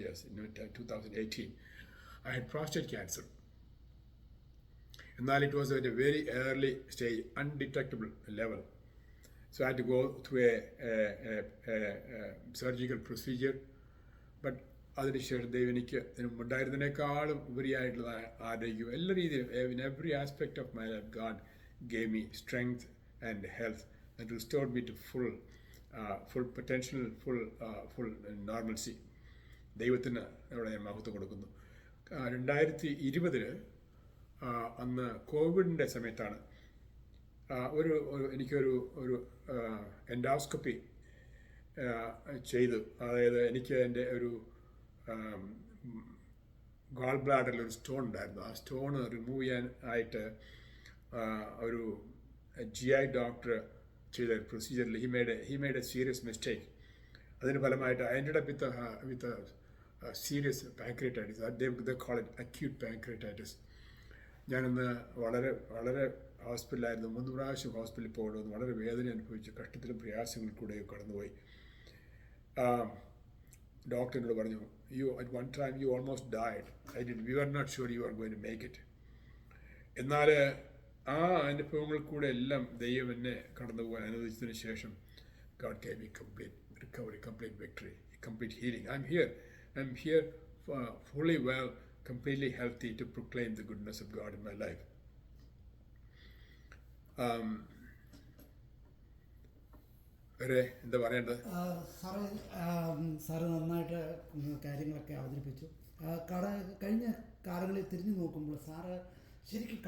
yes, in 2018, I had prostate cancer. And it was at a very early stage, undetectable level. So I had to go through a surgical procedure. But അതിനുശേഷം ദൈവം എനിക്ക് ഉണ്ടായിരുന്നതിനേക്കാളും ഉപരിയായിട്ടുള്ള ആരോഗ്യം എല്ലാ രീതിയിലും, in every aspect of my life, God gave me strength and health and restored me to full potential, full normalcy. ദൈവത്തിന് അവിടെ ഞാൻ മഹത്വം കൊടുക്കുന്നു. 2020 അന്ന് കോവിഡിൻ്റെ സമയത്താണ് എനിക്കൊരു എൻഡോസ്കോപ്പി ചെയ്തു. അതായത് എനിക്ക് എൻ്റെ ഒരു ഗാൾ ബ്ലാഡറിൽ ഒരു സ്റ്റോൺ ഉണ്ടായിരുന്നു. ആ സ്റ്റോണ് റിമൂവ് ചെയ്യാനായിട്ട് ഒരു GI ഡോക്ടർ ചെയ്ത പ്രൊസീജിയറിൽ he made a serious mistake. അതിന് ഫലമായിട്ട് I ended up with a serious pancreatitis. They call it acute pancreatitis. ഞാനിന്ന് വളരെ വളരെ ഹോസ്പിറ്റലായിരുന്നു. 3 പ്രാവശ്യം ഹോസ്പിറ്റലിൽ പോകണമെന്ന്, വളരെ വേദന അനുഭവിച്ചു, കഷ്ടത്തിലും പ്രയാസങ്ങളിൽ കൂടെ കടന്നുപോയി. ഡോക്ടർ എന്നോട് പറഞ്ഞു, at one time you almost died. We were not sure you were going to make it. എന്നാൽ ആ അനുഭവങ്ങൾ കൂടെ എല്ലാം ദൈവം എന്നെ കടന്നുപോകാൻ അനുവദിച്ചതിന് ശേഷം God gave me complete recovery, complete victory, complete healing. I'm here fully well, completely healthy to proclaim the goodness of God in my life. എന്താ പറയേണ്ടത്? സാറ് നന്നായിട്ട് കാര്യങ്ങളൊക്കെ അവതരിപ്പിച്ചു. കഴിഞ്ഞ കാലങ്ങളിൽ തിരിഞ്ഞു നോക്കുമ്പോൾ സാറ് ശരിക്കും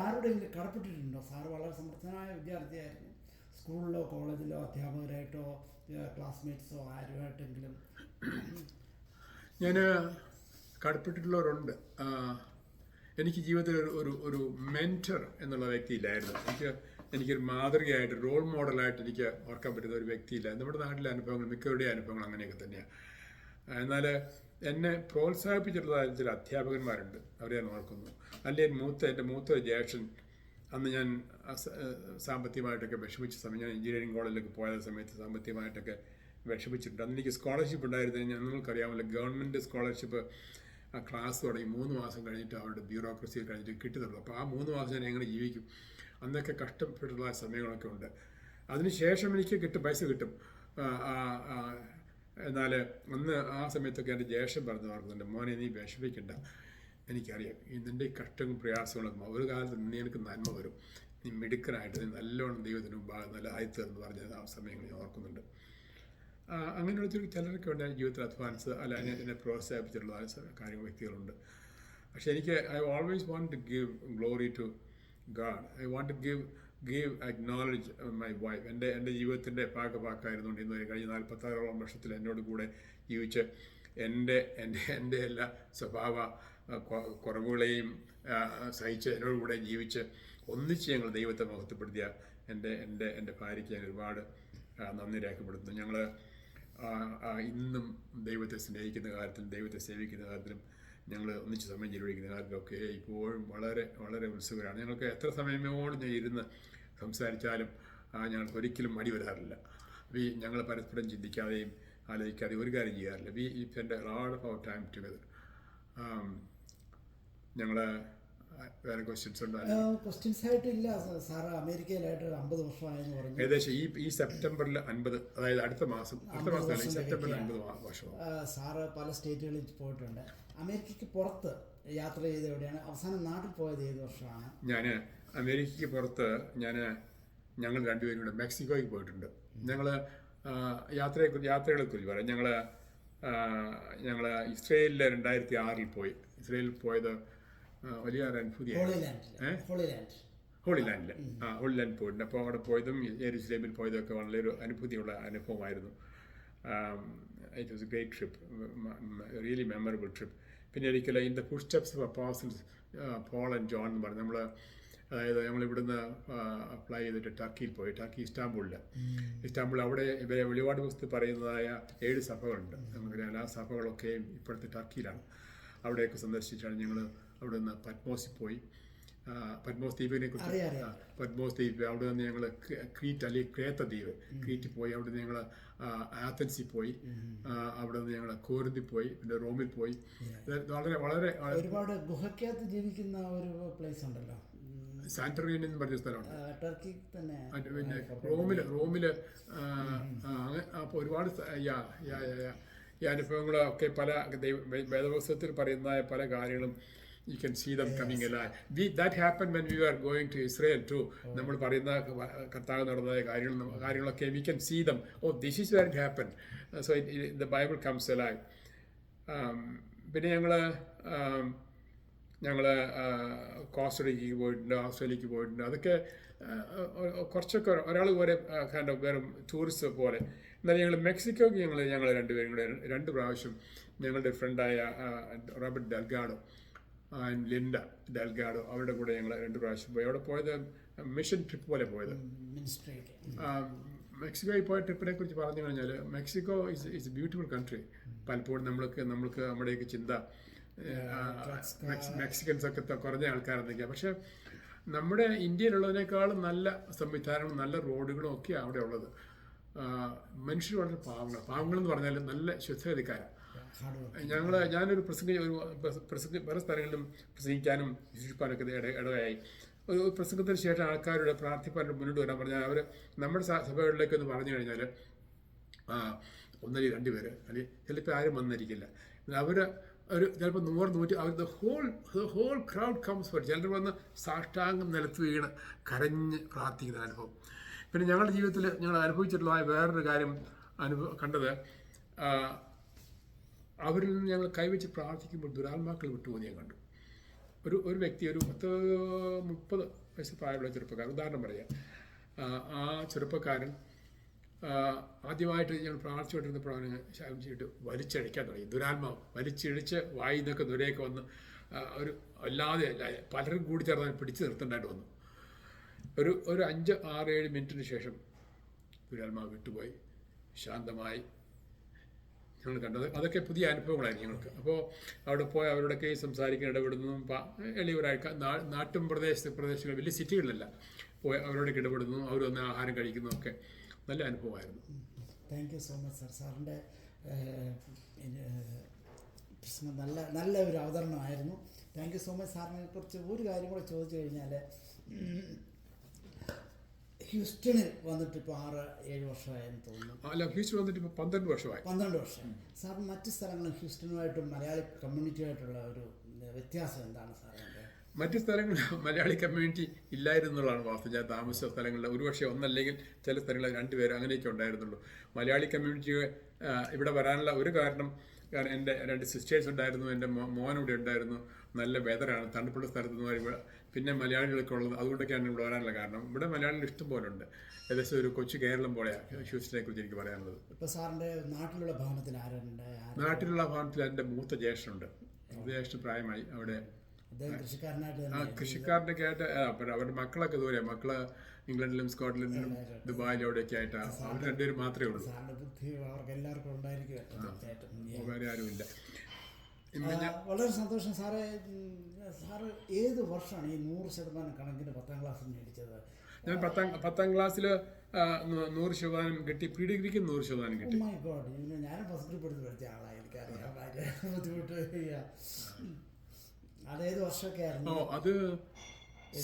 ആരുടെയെങ്കിലും കടപ്പെട്ടിട്ടുണ്ടോ? സാറ് വളരെ സമർത്ഥനായ വിദ്യാർത്ഥിയായിരുന്നു. സ്കൂളിലോ കോളേജിലോ അധ്യാപകരായിട്ടോ ക്ലാസ്മേറ്റ്സോ ആരുമായിട്ടെങ്കിലും? ഞാൻ കടപ്പെട്ടിട്ടുള്ളവരുണ്ട്. എനിക്ക് ജീവിതത്തിൽ ഒരു മെൻറ്റർ എന്നുള്ള വ്യക്തിയില്ലായിരുന്നു. എനിക്കൊരു മാതൃകയായിട്ട്, റോൾ മോഡലായിട്ട് എനിക്ക് ഓർക്കാൻ പറ്റുന്ന ഒരു വ്യക്തിയില്ല. നമ്മുടെ നാട്ടിലെ അനുഭവങ്ങൾ, മിക്കവരുടെ അനുഭവങ്ങൾ അങ്ങനെയൊക്കെ തന്നെയാണ്. എന്നാൽ എന്നെ പ്രോത്സാഹിപ്പിച്ചിട്ടുള്ള ചില അധ്യാപകന്മാരുണ്ട്, അവരെ ഞാൻ ഓർക്കുന്നു. എൻ്റെ മൂത്ത ജ്യേഷ്ഠൻ, അന്ന് ഞാൻ സാമ്പത്തികമായിട്ടൊക്കെ വിഷമിച്ച സമയം, ഞാൻ എഞ്ചിനീയറിംഗ് കോളേജിലേക്ക് പോയ സമയത്ത് സാമ്പത്തികമായിട്ടൊക്കെ വിഷമിച്ചിട്ടുണ്ട്. അന്ന് എനിക്ക് സ്കോളർഷിപ്പ് ഉണ്ടായിരുന്നു. നിങ്ങൾക്കറിയാമല്ലോ, ഗവൺമെൻറ് സ്കോളർഷിപ്പ് ക്ലാസ് തുടങ്ങി 3 മാസം കഴിഞ്ഞിട്ട് അവരുടെ ബ്യൂറോക്രസി കഴിഞ്ഞിട്ട് കിട്ടുന്നുള്ളൂ. അപ്പോൾ ആ 3 മാസം ഞാൻ എങ്ങനെ ജീവിക്കും? അന്നൊക്കെ കഷ്ടപ്പെട്ടുള്ള സമയങ്ങളൊക്കെ ഉണ്ട്. അതിനുശേഷം എനിക്ക് പൈസ കിട്ടും. എന്നാൽ അന്ന് ആ സമയത്തൊക്കെ എൻ്റെ ജ്യേഷ്ഠൻ പറഞ്ഞു ഓർക്കുന്നുണ്ട്, മോനെ നീ വിഷമിക്കണ്ട, എനിക്കറിയാം നിൻ്റെ കഷ്ടവും പ്രയാസങ്ങളും ഒരു കാലത്ത് നിനക്ക് നന്മ വരും, നീ മിടുക്കനായിട്ട് നീ നല്ലോണം ദൈവത്തിന് മുമ്പാകെ നല്ല ആയിത്തീർന്ന് പറഞ്ഞത് ആ സമയങ്ങൾ ഞാൻ ഓർക്കുന്നുണ്ട്. അങ്ങനെയുള്ള ചിലരൊക്കെ ഉണ്ട് ജീവിതത്തിൽ അധ്വാനിച്ച് എന്നെ പ്രോത്സാഹിപ്പിച്ചിട്ടുള്ള വ്യക്തികളുണ്ട്. പക്ഷെ എനിക്ക് I always want to give glory to God. I want to acknowledge my wife. എൻ്റെ ജീവിതത്തിൻ്റെ പാക്കായിരുന്നുകൊണ്ട് ഇന്ന് കഴിഞ്ഞ 46 വർഷത്തിൽ എന്നോട് കൂടെ ജീവിച്ച് എൻ്റെ എല്ലാ സ്വഭാവ കുറവുകളെയും സഹിച്ച് എന്നോട് കൂടെ ജീവിച്ച് ഒന്നിച്ച് ഞങ്ങൾ ദൈവത്തെ മഹത്വപ്പെടുത്തിയ എൻ്റെ ഭാര്യയ്ക്ക് ഞാൻ ഒരുപാട് നന്ദി രേഖപ്പെടുത്തുന്നു. ഞങ്ങൾ ഇന്നും ദൈവത്തെ സ്നേഹിക്കുന്ന കാര്യത്തിലും ദൈവത്തെ സേവിക്കുന്ന കാര്യത്തിലും ഞങ്ങൾ ഒന്നിച്ച് സമയം ചെലവഴിക്കുന്ന കാര്യത്തിലൊക്കെ ഇപ്പോഴും വളരെ വളരെ ഉത്സുകരാണ്. ഞങ്ങൾക്ക് എത്ര സമയമോട് ഞാൻ ഇരുന്ന് സംസാരിച്ചാലും ഞങ്ങൾക്ക് ഒരിക്കലും മടി വരാറില്ല. ഞങ്ങൾ പരസ്പരം ചിന്തിക്കാതെയും ആലോചിക്കാതെയും ഒരു കാര്യം ചെയ്യാറില്ല. We spend a lot of our time together. ഞങ്ങൾ വേറെ ക്വസ്റ്റ്യൻസ് ഉണ്ടായിരുന്നു? ക്വസ്റ്റ്യൻസ് ആയിട്ടില്ല സാർ. അമേരിക്കയിലായിട്ട് 50 വർഷമായെന്ന് പറഞ്ഞു. ഏകദേശം ഈ സെപ്റ്റംബറിൽ 50, അതായത് അടുത്ത മാസം സെപ്റ്റംബറിൽ 50 വർഷം. സാറ് പല സ്റ്റേറ്റുകളിൽ പോയിട്ടുണ്ട്. അമേരിക്കയ്ക്ക് പുറത്ത് യാത്ര ചെയ്ത് എവിടെയാണ്? അവസാനം നാട്ടിൽ പോയത് ഏത് വർഷമാണ്? ഞാൻ അമേരിക്കയ്ക്ക് പുറത്ത് ഞങ്ങൾ രണ്ടുപേരും കൂടെ മെക്സിക്കോയ്ക്ക് പോയിട്ടുണ്ട്. ഞങ്ങൾ യാത്രകളെക്കുറിച്ച് പറയാം. ഞങ്ങൾ ഇസ്രയേലിൽ 2006 പോയി. ഇസ്രയേലിൽ പോയത് വലിയ ഹോളിലാൻഡിൽ ഹോളിലാൻഡ് പോയിട്ടുണ്ട്. അപ്പോൾ അവിടെ പോയതും യെരുശലേമിൽ പോയതൊക്കെ വളരെ ഒരു അനുഭൂതിയുള്ള അനുഭവമായിരുന്നു. It was a great trip, really memorable trip. പിന്നെ ഒരിക്കലും in the footsteps of apostles Paul and John എന്ന് പറഞ്ഞ് നമ്മൾ അതായത് ഞങ്ങൾ ഇവിടുന്ന് അപ്ലൈ ചെയ്തിട്ട് ടർക്കിയിൽ പോയി. ടർക്കി ഇസ്താംബുളിൽ അവിടെ ഇവരെ വെളിപാട് പുസ്തകത്തിൽ പറയുന്നതായ 7 സഭകളുണ്ട്. നമുക്കറിയാം ആ സഭകളൊക്കെയും ഇപ്പോഴത്തെ ടർക്കിയിലാണ്. അവിടെയൊക്കെ സന്ദർശിച്ചാണ് ഞങ്ങൾ അവിടെ നിന്ന് പത്മോസിൽ പോയി. പത്മോസ് ദ്വീപിനെ കുറിച്ച് പത്മോസ് ദ്വീപ് അവിടെ നിന്ന് ഞങ്ങൾ ക്രീറ്റ് അല്ലെങ്കിൽ ക്രേത്ത ദ്വീപ് ക്രീറ്റിൽ പോയി. അവിടെ നിന്ന് ഞങ്ങൾ ആഥൻസിൽ പോയി. അവിടെ നിന്ന് ഞങ്ങൾ കോരിന്തിൽ പോയി, പിന്നെ റോമിൽ പോയി. വളരെ വളരെ ഒരുപാട് ഗുഹയ്ക്കകത്ത് ജീവിക്കുന്ന ഒരു പ്ലേസ് ഉണ്ടല്ലോ, സാന്റോറിനി എന്ന് പറഞ്ഞ സ്ഥലമുണ്ട് ടർക്കി തന്നെ. പിന്നെ റോമില് അപ്പോൾ ഒരുപാട് ഈ അനുഭവങ്ങളൊക്കെ പല വേദപുസ്തകത്തിൽ പറയുന്നതായ പല കാര്യങ്ങളും you can see them coming alive. That happened when we were going to Israel too. നമ്മൾ പറയുന്ന കർത്താവ് നടന്നതായ കാര്യങ്ങളൊക്കെ we can see them. Oh, this is where it happened. So the Bible comes alive. പിന്നെ ഞങ്ങൾ കോസ്റ്ററിക്കയ്ക്ക് പോയിട്ടുണ്ട്, ഓസ്ട്രേലിയക്ക് പോയിട്ടുണ്ട്. അതൊക്കെ കുറച്ചൊക്കെ ഒരാൾ പോലെ വെറും ടൂറിസ്റ്റ് പോലെ. എന്നാൽ ഞങ്ങൾ മെക്സിക്കോക്ക് ഞങ്ങൾ രണ്ടുപേരും കൂടെ 2 പ്രാവശ്യം ഞങ്ങളുടെ ഫ്രണ്ടായ റോബർട്ട് ഡെൽഗാഡോ ലിൻഡ ഡെൽഗാഡോ അവരുടെ കൂടെ ഞങ്ങൾ 2 പ്രാവശ്യം പോയി. അവിടെ പോയത് മിഷൻ ട്രിപ്പ് പോലെ പോയത്. മെക്സിക്കോയിൽ പോയ ട്രിപ്പിനെ കുറിച്ച് പറഞ്ഞു കഴിഞ്ഞാൽ Mexico is A beautiful country. പലപ്പോഴും നമ്മൾക്ക് നമ്മുടെയൊക്കെ ചിന്ത മെക്സിക്കൻസ് ഒക്കെ കുറഞ്ഞ ആൾക്കാരെന്നൊക്കെയാണ്. പക്ഷെ നമ്മുടെ ഇന്ത്യയിലുള്ളതിനേക്കാളും നല്ല സംവിധാനങ്ങളും നല്ല റോഡുകളും ഒക്കെ അവിടെ ഉള്ളത്. മനുഷ്യർ വളരെ പാവങ്ങളെന്ന് പറഞ്ഞാൽ നല്ല ശുദ്ധഗതിക്കാരാണ്. ഞാനൊരു പല സ്ഥലങ്ങളിലും പ്രസംഗിക്കാനും വിശേഷിപ്പാനൊക്കെ ഇടയായി. ഒരു പ്രസംഗത്തിന് ശേഷം ആൾക്കാരുടെ പ്രാർത്ഥിപ്പാനായിട്ട് മുന്നോട്ട് വരാൻ പറഞ്ഞാൽ അവർ നമ്മുടെ സഭകളിലേക്ക് ഒന്ന് പറഞ്ഞു കഴിഞ്ഞാൽ 1-2 പേര് അല്ലെങ്കിൽ ചിലപ്പോൾ ആരും വന്നിരിക്കില്ല. അവർ ചിലപ്പോൾ 100-100 അവർ ഹോൾ ക്രൗഡ് കംസ് ഫോർ. ചിലർ വന്ന് സാഷ്ടാംഗം നിലത്ത് വീണ് കരഞ്ഞ് പ്രാർത്ഥിക്കുന്ന അനുഭവം. പിന്നെ ഞങ്ങളുടെ ജീവിതത്തിൽ ഞങ്ങൾ അനുഭവിച്ചിട്ടുള്ള വേറൊരു കാര്യം കണ്ടത്, അവരിൽ നിന്ന് ഞങ്ങൾ കൈവച്ച് പ്രാർത്ഥിക്കുമ്പോൾ ദുരാത്മാക്കൾ വിട്ടുപോകുന്ന ഞാൻ കണ്ടു. ഒരു വ്യക്തി, ഒരു 30 വയസ്സ് പ്രായമുള്ള ചെറുപ്പക്കാരൻ, ഉദാഹരണം പറയാം. ആ ചെറുപ്പക്കാരൻ ആദ്യമായിട്ട് ഞങ്ങൾ പ്രാർത്ഥിച്ചുകൊണ്ടിരുന്നപ്പോഴാണ് ശാമിച്ചിട്ട് വലിച്ചഴിക്കാൻ തുടങ്ങി. ദുരാത്മാവ് വലിച്ചിഴിച്ച് വായിൽ നിന്നൊക്കെ ദുരയൊക്കെ വന്ന് ഒരു അല്ലാതെ പലരും കൂടി ചേർന്ന് പിടിച്ചു നിർത്തേണ്ടതായിട്ട് വന്നു. ഒരു 5-6-7 മിനിറ്റിന് ശേഷം ദുരാത്മാവ് വിട്ടുപോയി, ശാന്തമായി. ഞങ്ങൾ കണ്ടത് അതൊക്കെ പുതിയ അനുഭവങ്ങളായിരുന്നു ഞങ്ങൾക്ക്. അപ്പോൾ അവിടെ പോയി അവരോടൊക്കെ സംസാരിക്കാൻ ഇടപെടുന്നതും എളിയവരായിട്ട് നാട്ടും പ്രദേശങ്ങൾ വലിയ സിറ്റികളിലല്ല പോയി അവരോടൊക്കെ ഇടപെടുന്നു, അവർ വന്ന് ആഹാരം കഴിക്കുന്നതൊക്കെ നല്ല അനുഭവമായിരുന്നു. Thank you so much sir. സാറിൻ്റെ നല്ല ഒരു അവതരണമായിരുന്നു. Thank you so much. സാറിനെ കുറിച്ച് ഒരു കാര്യം കൂടെ ചോദിച്ചു കഴിഞ്ഞാൽ, ഹ്യൂസ്റ്റണിൽ വന്നിട്ട് ഇപ്പോൾ 6-7 വർഷമായെന്ന് തോന്നുന്നു. അല്ല, ഹ്യൂസ്റ്റൺ വന്നിട്ട് ഇപ്പോൾ 12 വർഷമായി. 12 വർഷം. സാർ മറ്റ് സ്ഥലങ്ങളും ഹ്യൂസ്റ്റണുമായിട്ടും മലയാളി കമ്മ്യൂണിറ്റിയുമായിട്ടുള്ള ഒരു വ്യത്യാസം എന്താണ് സാറിൻ്റെ? മറ്റ് സ്ഥലങ്ങളിൽ മലയാളി കമ്മ്യൂണിറ്റി ഇല്ലായിരുന്നുള്ളതാണ് വാസ്തു. ഞാൻ താമസിച്ച സ്ഥലങ്ങളിൽ ഒരുപക്ഷെ ഒന്നല്ലെങ്കിൽ ചില സ്ഥലങ്ങളിൽ 2 പേര് അങ്ങനെയൊക്കെ ഉണ്ടായിരുന്നുള്ളൂ. മലയാളി കമ്മ്യൂണിറ്റി ഇവിടെ വരാനുള്ള ഒരു കാരണം എൻ്റെ 2 സിസ്റ്റേഴ്സ് ഉണ്ടായിരുന്നു, എൻ്റെ മോനിവിടെ ഉണ്ടായിരുന്നു. നല്ല വെതറാണ്, തണുപ്പുള്ള സ്ഥലത്ത് നിന്ന് വരുമ്പോൾ പിന്നെ മലയാളികളൊക്കെ ഉള്ളത്. അതുകൊണ്ടൊക്കെയാണ് ഇവിടെ വരാനുള്ള കാരണം. ഇവിടെ മലയാളികൾ ഇഷ്ടം പോലെ ഉണ്ട്. ഏകദേശം ഒരു കൊച്ചു കേരളം പോലെയാണ് ഹ്യൂസ്റ്റനെ കുറിച്ച് എനിക്ക് പറയാനുള്ളത്. ഇപ്പോൾ സാറിൻ്റെ നാട്ടിലുള്ള ഭവനത്തിൽ ആരുണ്ട്? നാട്ടിലുള്ള ഭവനത്തിൽ എൻ്റെ മൂത്ത ജ്യേഷ്ഠനുണ്ട്. ജ്യേഷ്ഠ പ്രായമായി. അവിടെ കൃഷിക്കാരനൊക്കെ ആയിട്ട് അവരുടെ മക്കളൊക്കെ ദൂരെ, മക്കള് ഇംഗ്ലണ്ടിലും സ്കോട്ട്ലൻഡിലും ദുബായിലും അവിടെയൊക്കെ ആയിട്ടാണ്. അവർ 2 പേര് മാത്രമേ ഉള്ളൂ, വേറെ ആരുമില്ല. വളരെ സന്തോഷം സാറേ. സാറ് ഏത് വർഷമാണ് ഈ 100% കണക്കിന് 10ാം ക്ലാസ് മേടിച്ചത്? ഞാൻ 10ാം ക്ലാസ്സിൽ 100% കിട്ടി. പ്രീ ഡിഗ്രിക്ക് 100% കിട്ടി. മൈ ഗോഡ്, ഞാനും ഫസ്റ്റ് ഗ്രൂപ്പ് എടുത്ത് പഠിച്ച ആളാണ്. എനിക്കറിയാം ബുദ്ധിമുട്ട്. അതേത് വർഷമൊക്കെ ആയിരുന്നു? അത്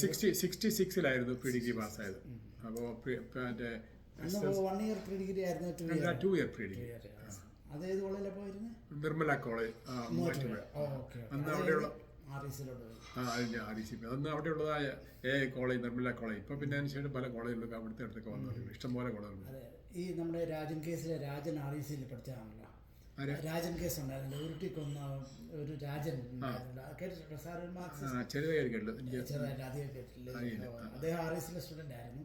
66-ലായിരുന്നു പ്രീ ഡിഗ്രി പാസ്സായത്. അപ്പോൾ 1 ഇയർ പ്രീ ഡിഗ്രി ആയിരുന്നു? 2 ഇയർ പ്രീ ഡിഗ്രി. അതേത് കോളേജിലാണ് പോയിരുന്നത്? നിർമ്മല കോളേജ്. അന്ന് അവിടെയുള്ള അന്ന് അവിടെയുള്ളതായ കോളേജ്, നിർമ്മല കോളേജ്. ഇപ്പം പിന്നെ അതിനുശേഷം പല കോളേജിലൊക്കെ അവിടുത്തെ അടുത്തൊക്കെ വന്നു, ഇഷ്ടംപോലെ കോളേജുണ്ട്. ഈ നമ്മുടെ രാജൻ കേസിലെ രാജൻ RECയിൽ പഠിച്ചതാണല്ലോ. രാജൻ കേസ് ഉണ്ടായിരുന്നില്ല, ഉരുട്ടിക്കൊന്ന ഒരു രാജൻ കേട്ടിട്ടുണ്ടോ സാർ? ചെറുതായിട്ട് കേട്ടു, ചെറുതായിട്ട് അധികം കേട്ടില്ല. അദ്ദേഹം RECയിലെ സ്റ്റുഡൻ്റ് ആയിരുന്നു.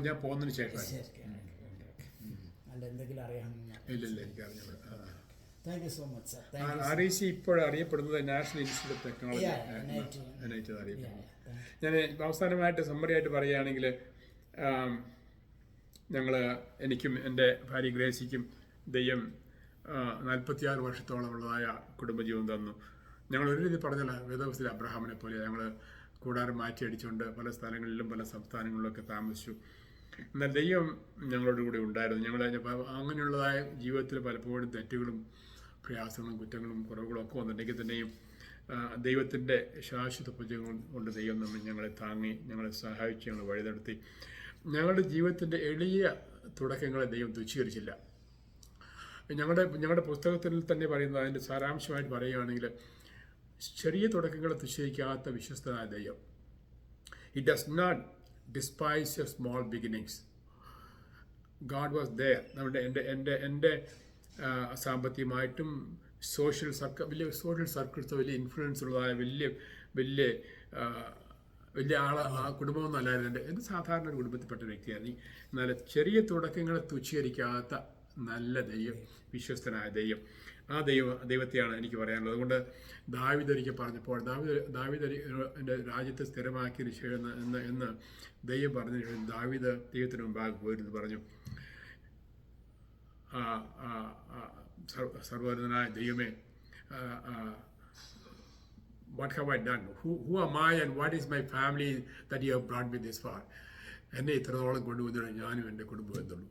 ഞാൻ പോകുന്നതിന് ശേഷം. അല്ല, എന്തെങ്കിലും അറിയാം? ഇല്ല, എനിക്ക് അറിഞ്ഞു. Thank you so much sir. Thank you. REC ഇപ്പോൾ അറിയപ്പെടുന്നത് national institute of technology NIT അറിയപ്പെടുന്നു. ഞാൻ അവസാനമായിട്ട് സമ്മറിയായിട്ട് പറയുകയാണെങ്കിൽ എനിക്കും എൻ്റെ ഭാര്യ ഗ്രേസിക്കും ദൈവം 46 വർഷത്തോളമുള്ളതായ കുടുംബജീവൻ തന്നു. ഞങ്ങൾ ഒരു രീതി പറഞ്ഞാൽ വേദവസ്ഥയിൽ അബ്രഹാമിനെ പോലെ ഞങ്ങൾ കൂടാരം മാറ്റി അടിച്ചുകൊണ്ട് പല സ്ഥലങ്ങളിലും പല സംസ്ഥാനങ്ങളിലൊക്കെ താമസിച്ചു. എന്നാൽ ദൈവം ഞങ്ങളോട് കൂടി ഉണ്ടായിരുന്നു. ഞങ്ങൾ അങ്ങനെയുള്ളതായ ജീവിതത്തിൽ പലപ്പോഴും തെറ്റുകളും പ്രയാസങ്ങളും കുറ്റങ്ങളും കുറവുകളും ഒക്കെ വന്നിട്ടുണ്ടെങ്കിൽ തന്നെയും ദൈവത്തിൻ്റെ ശാശ്വത ഭുജങ്ങൾ കൊണ്ട് ദൈവം ഞങ്ങളെ താങ്ങി, ഞങ്ങളെ സഹായിച്ച്, ഞങ്ങൾ വഴി നടത്തി. ഞങ്ങളുടെ ജീവിതത്തിൻ്റെ എളിയ തുടക്കങ്ങളെ ദൈവം തുച്ഛീകരിച്ചില്ല. ഞങ്ങളുടെ പുസ്തകത്തിൽ തന്നെ പറയുന്നത്, അതിൻ്റെ സാരാംശമായിട്ട് പറയുകയാണെങ്കിൽ, ചെറിയ തുടക്കങ്ങളെ തുച്ഛീകരിക്കാത്ത വിശ്വസ്തനായ ദൈവം. He does not despise your small beginnings. God was there. എൻ്റെ സാമ്പത്തികമായിട്ടും വലിയ സോഷ്യൽ സർക്കിൾസ്, വലിയ ഇൻഫ്ലുവൻസ് ഉള്ളതായ വലിയ കുടുംബമൊന്നും അല്ലായിരുന്നു. എൻ്റെ സാധാരണ ഒരു കുടുംബത്തിൽപ്പെട്ട വ്യക്തിയായിരുന്നു. എന്നാൽ ചെറിയ തുടക്കങ്ങളെ തുച്ഛീകരിക്കാത്ത നല്ല ദൈവം, വിശ്വസ്തനായ ദൈവം, ആ ദൈവത്തെയാണ് എനിക്ക് പറയാനുള്ളത്. അതുകൊണ്ട് ദാവീദ് ഒരിക്കൽ പറഞ്ഞപ്പോൾ, ദാവീദ് എൻ്റെ രാജ്യത്തെ സ്ഥിരമാക്കിയതിന് ശേഷം എന്ന് ദൈവം പറഞ്ഞതിന് ശേഷം ദാവീദ് ദൈവത്തിന് മുമ്പാകെ പോയിരുന്നു പറഞ്ഞു, സർവ്വനായ ദൈവമേ, what have I done? Who am I and what is my family that you have brought me this far? എന്നെ ഇത്രത്തോളം കൊണ്ടുവന്നിട്ട് ഞാനും എൻ്റെ കുടുംബം എന്നുള്ളൂ.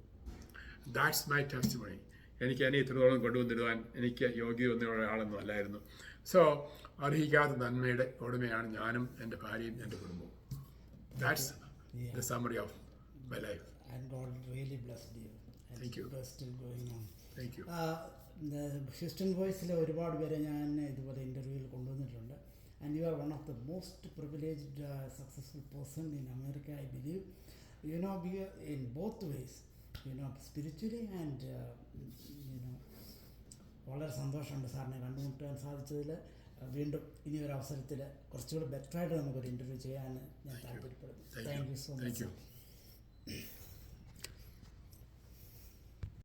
That's my testimony. എന്നെ ഇത്രത്തോളം കൊണ്ടുവന്നിടുവാൻ എനിക്ക് യോഗ്യത ഒരാളൊന്നും അല്ലായിരുന്നു. സോ അർഹിക്കാത്ത നന്മയുടെ ഉടമയാണ് ഞാനും എൻ്റെ ഭാര്യയും എൻ്റെ കുടുംബവും. That's the summary of my life. And God really blessed you. Thank you. Still going on. Thank you. Houston വോയിസിലെ ഒരുപാട് പേരെ ഞാൻ ഇതുപോലെ ഇൻ്റർവ്യൂവിൽ കൊണ്ടുവന്നിട്ടുണ്ട്. And you are one of the most privileged, successful person in America, I believe. You know, in both ways, you know, spiritually and, വളരെ സന്തോഷമുണ്ട് സാറിനെ കണ്ടുമുട്ടാൻ സാധിച്ചതിൽ. വീണ്ടും ഇനി ഒരു അവസരത്തിൽ കുറച്ചുകൂടി ബെറ്ററായിട്ട് നമുക്കൊരു ഇൻ്റർവ്യൂ ചെയ്യാൻ ഞാൻ താല്പര്യപ്പെടുന്നു. Thank you so much.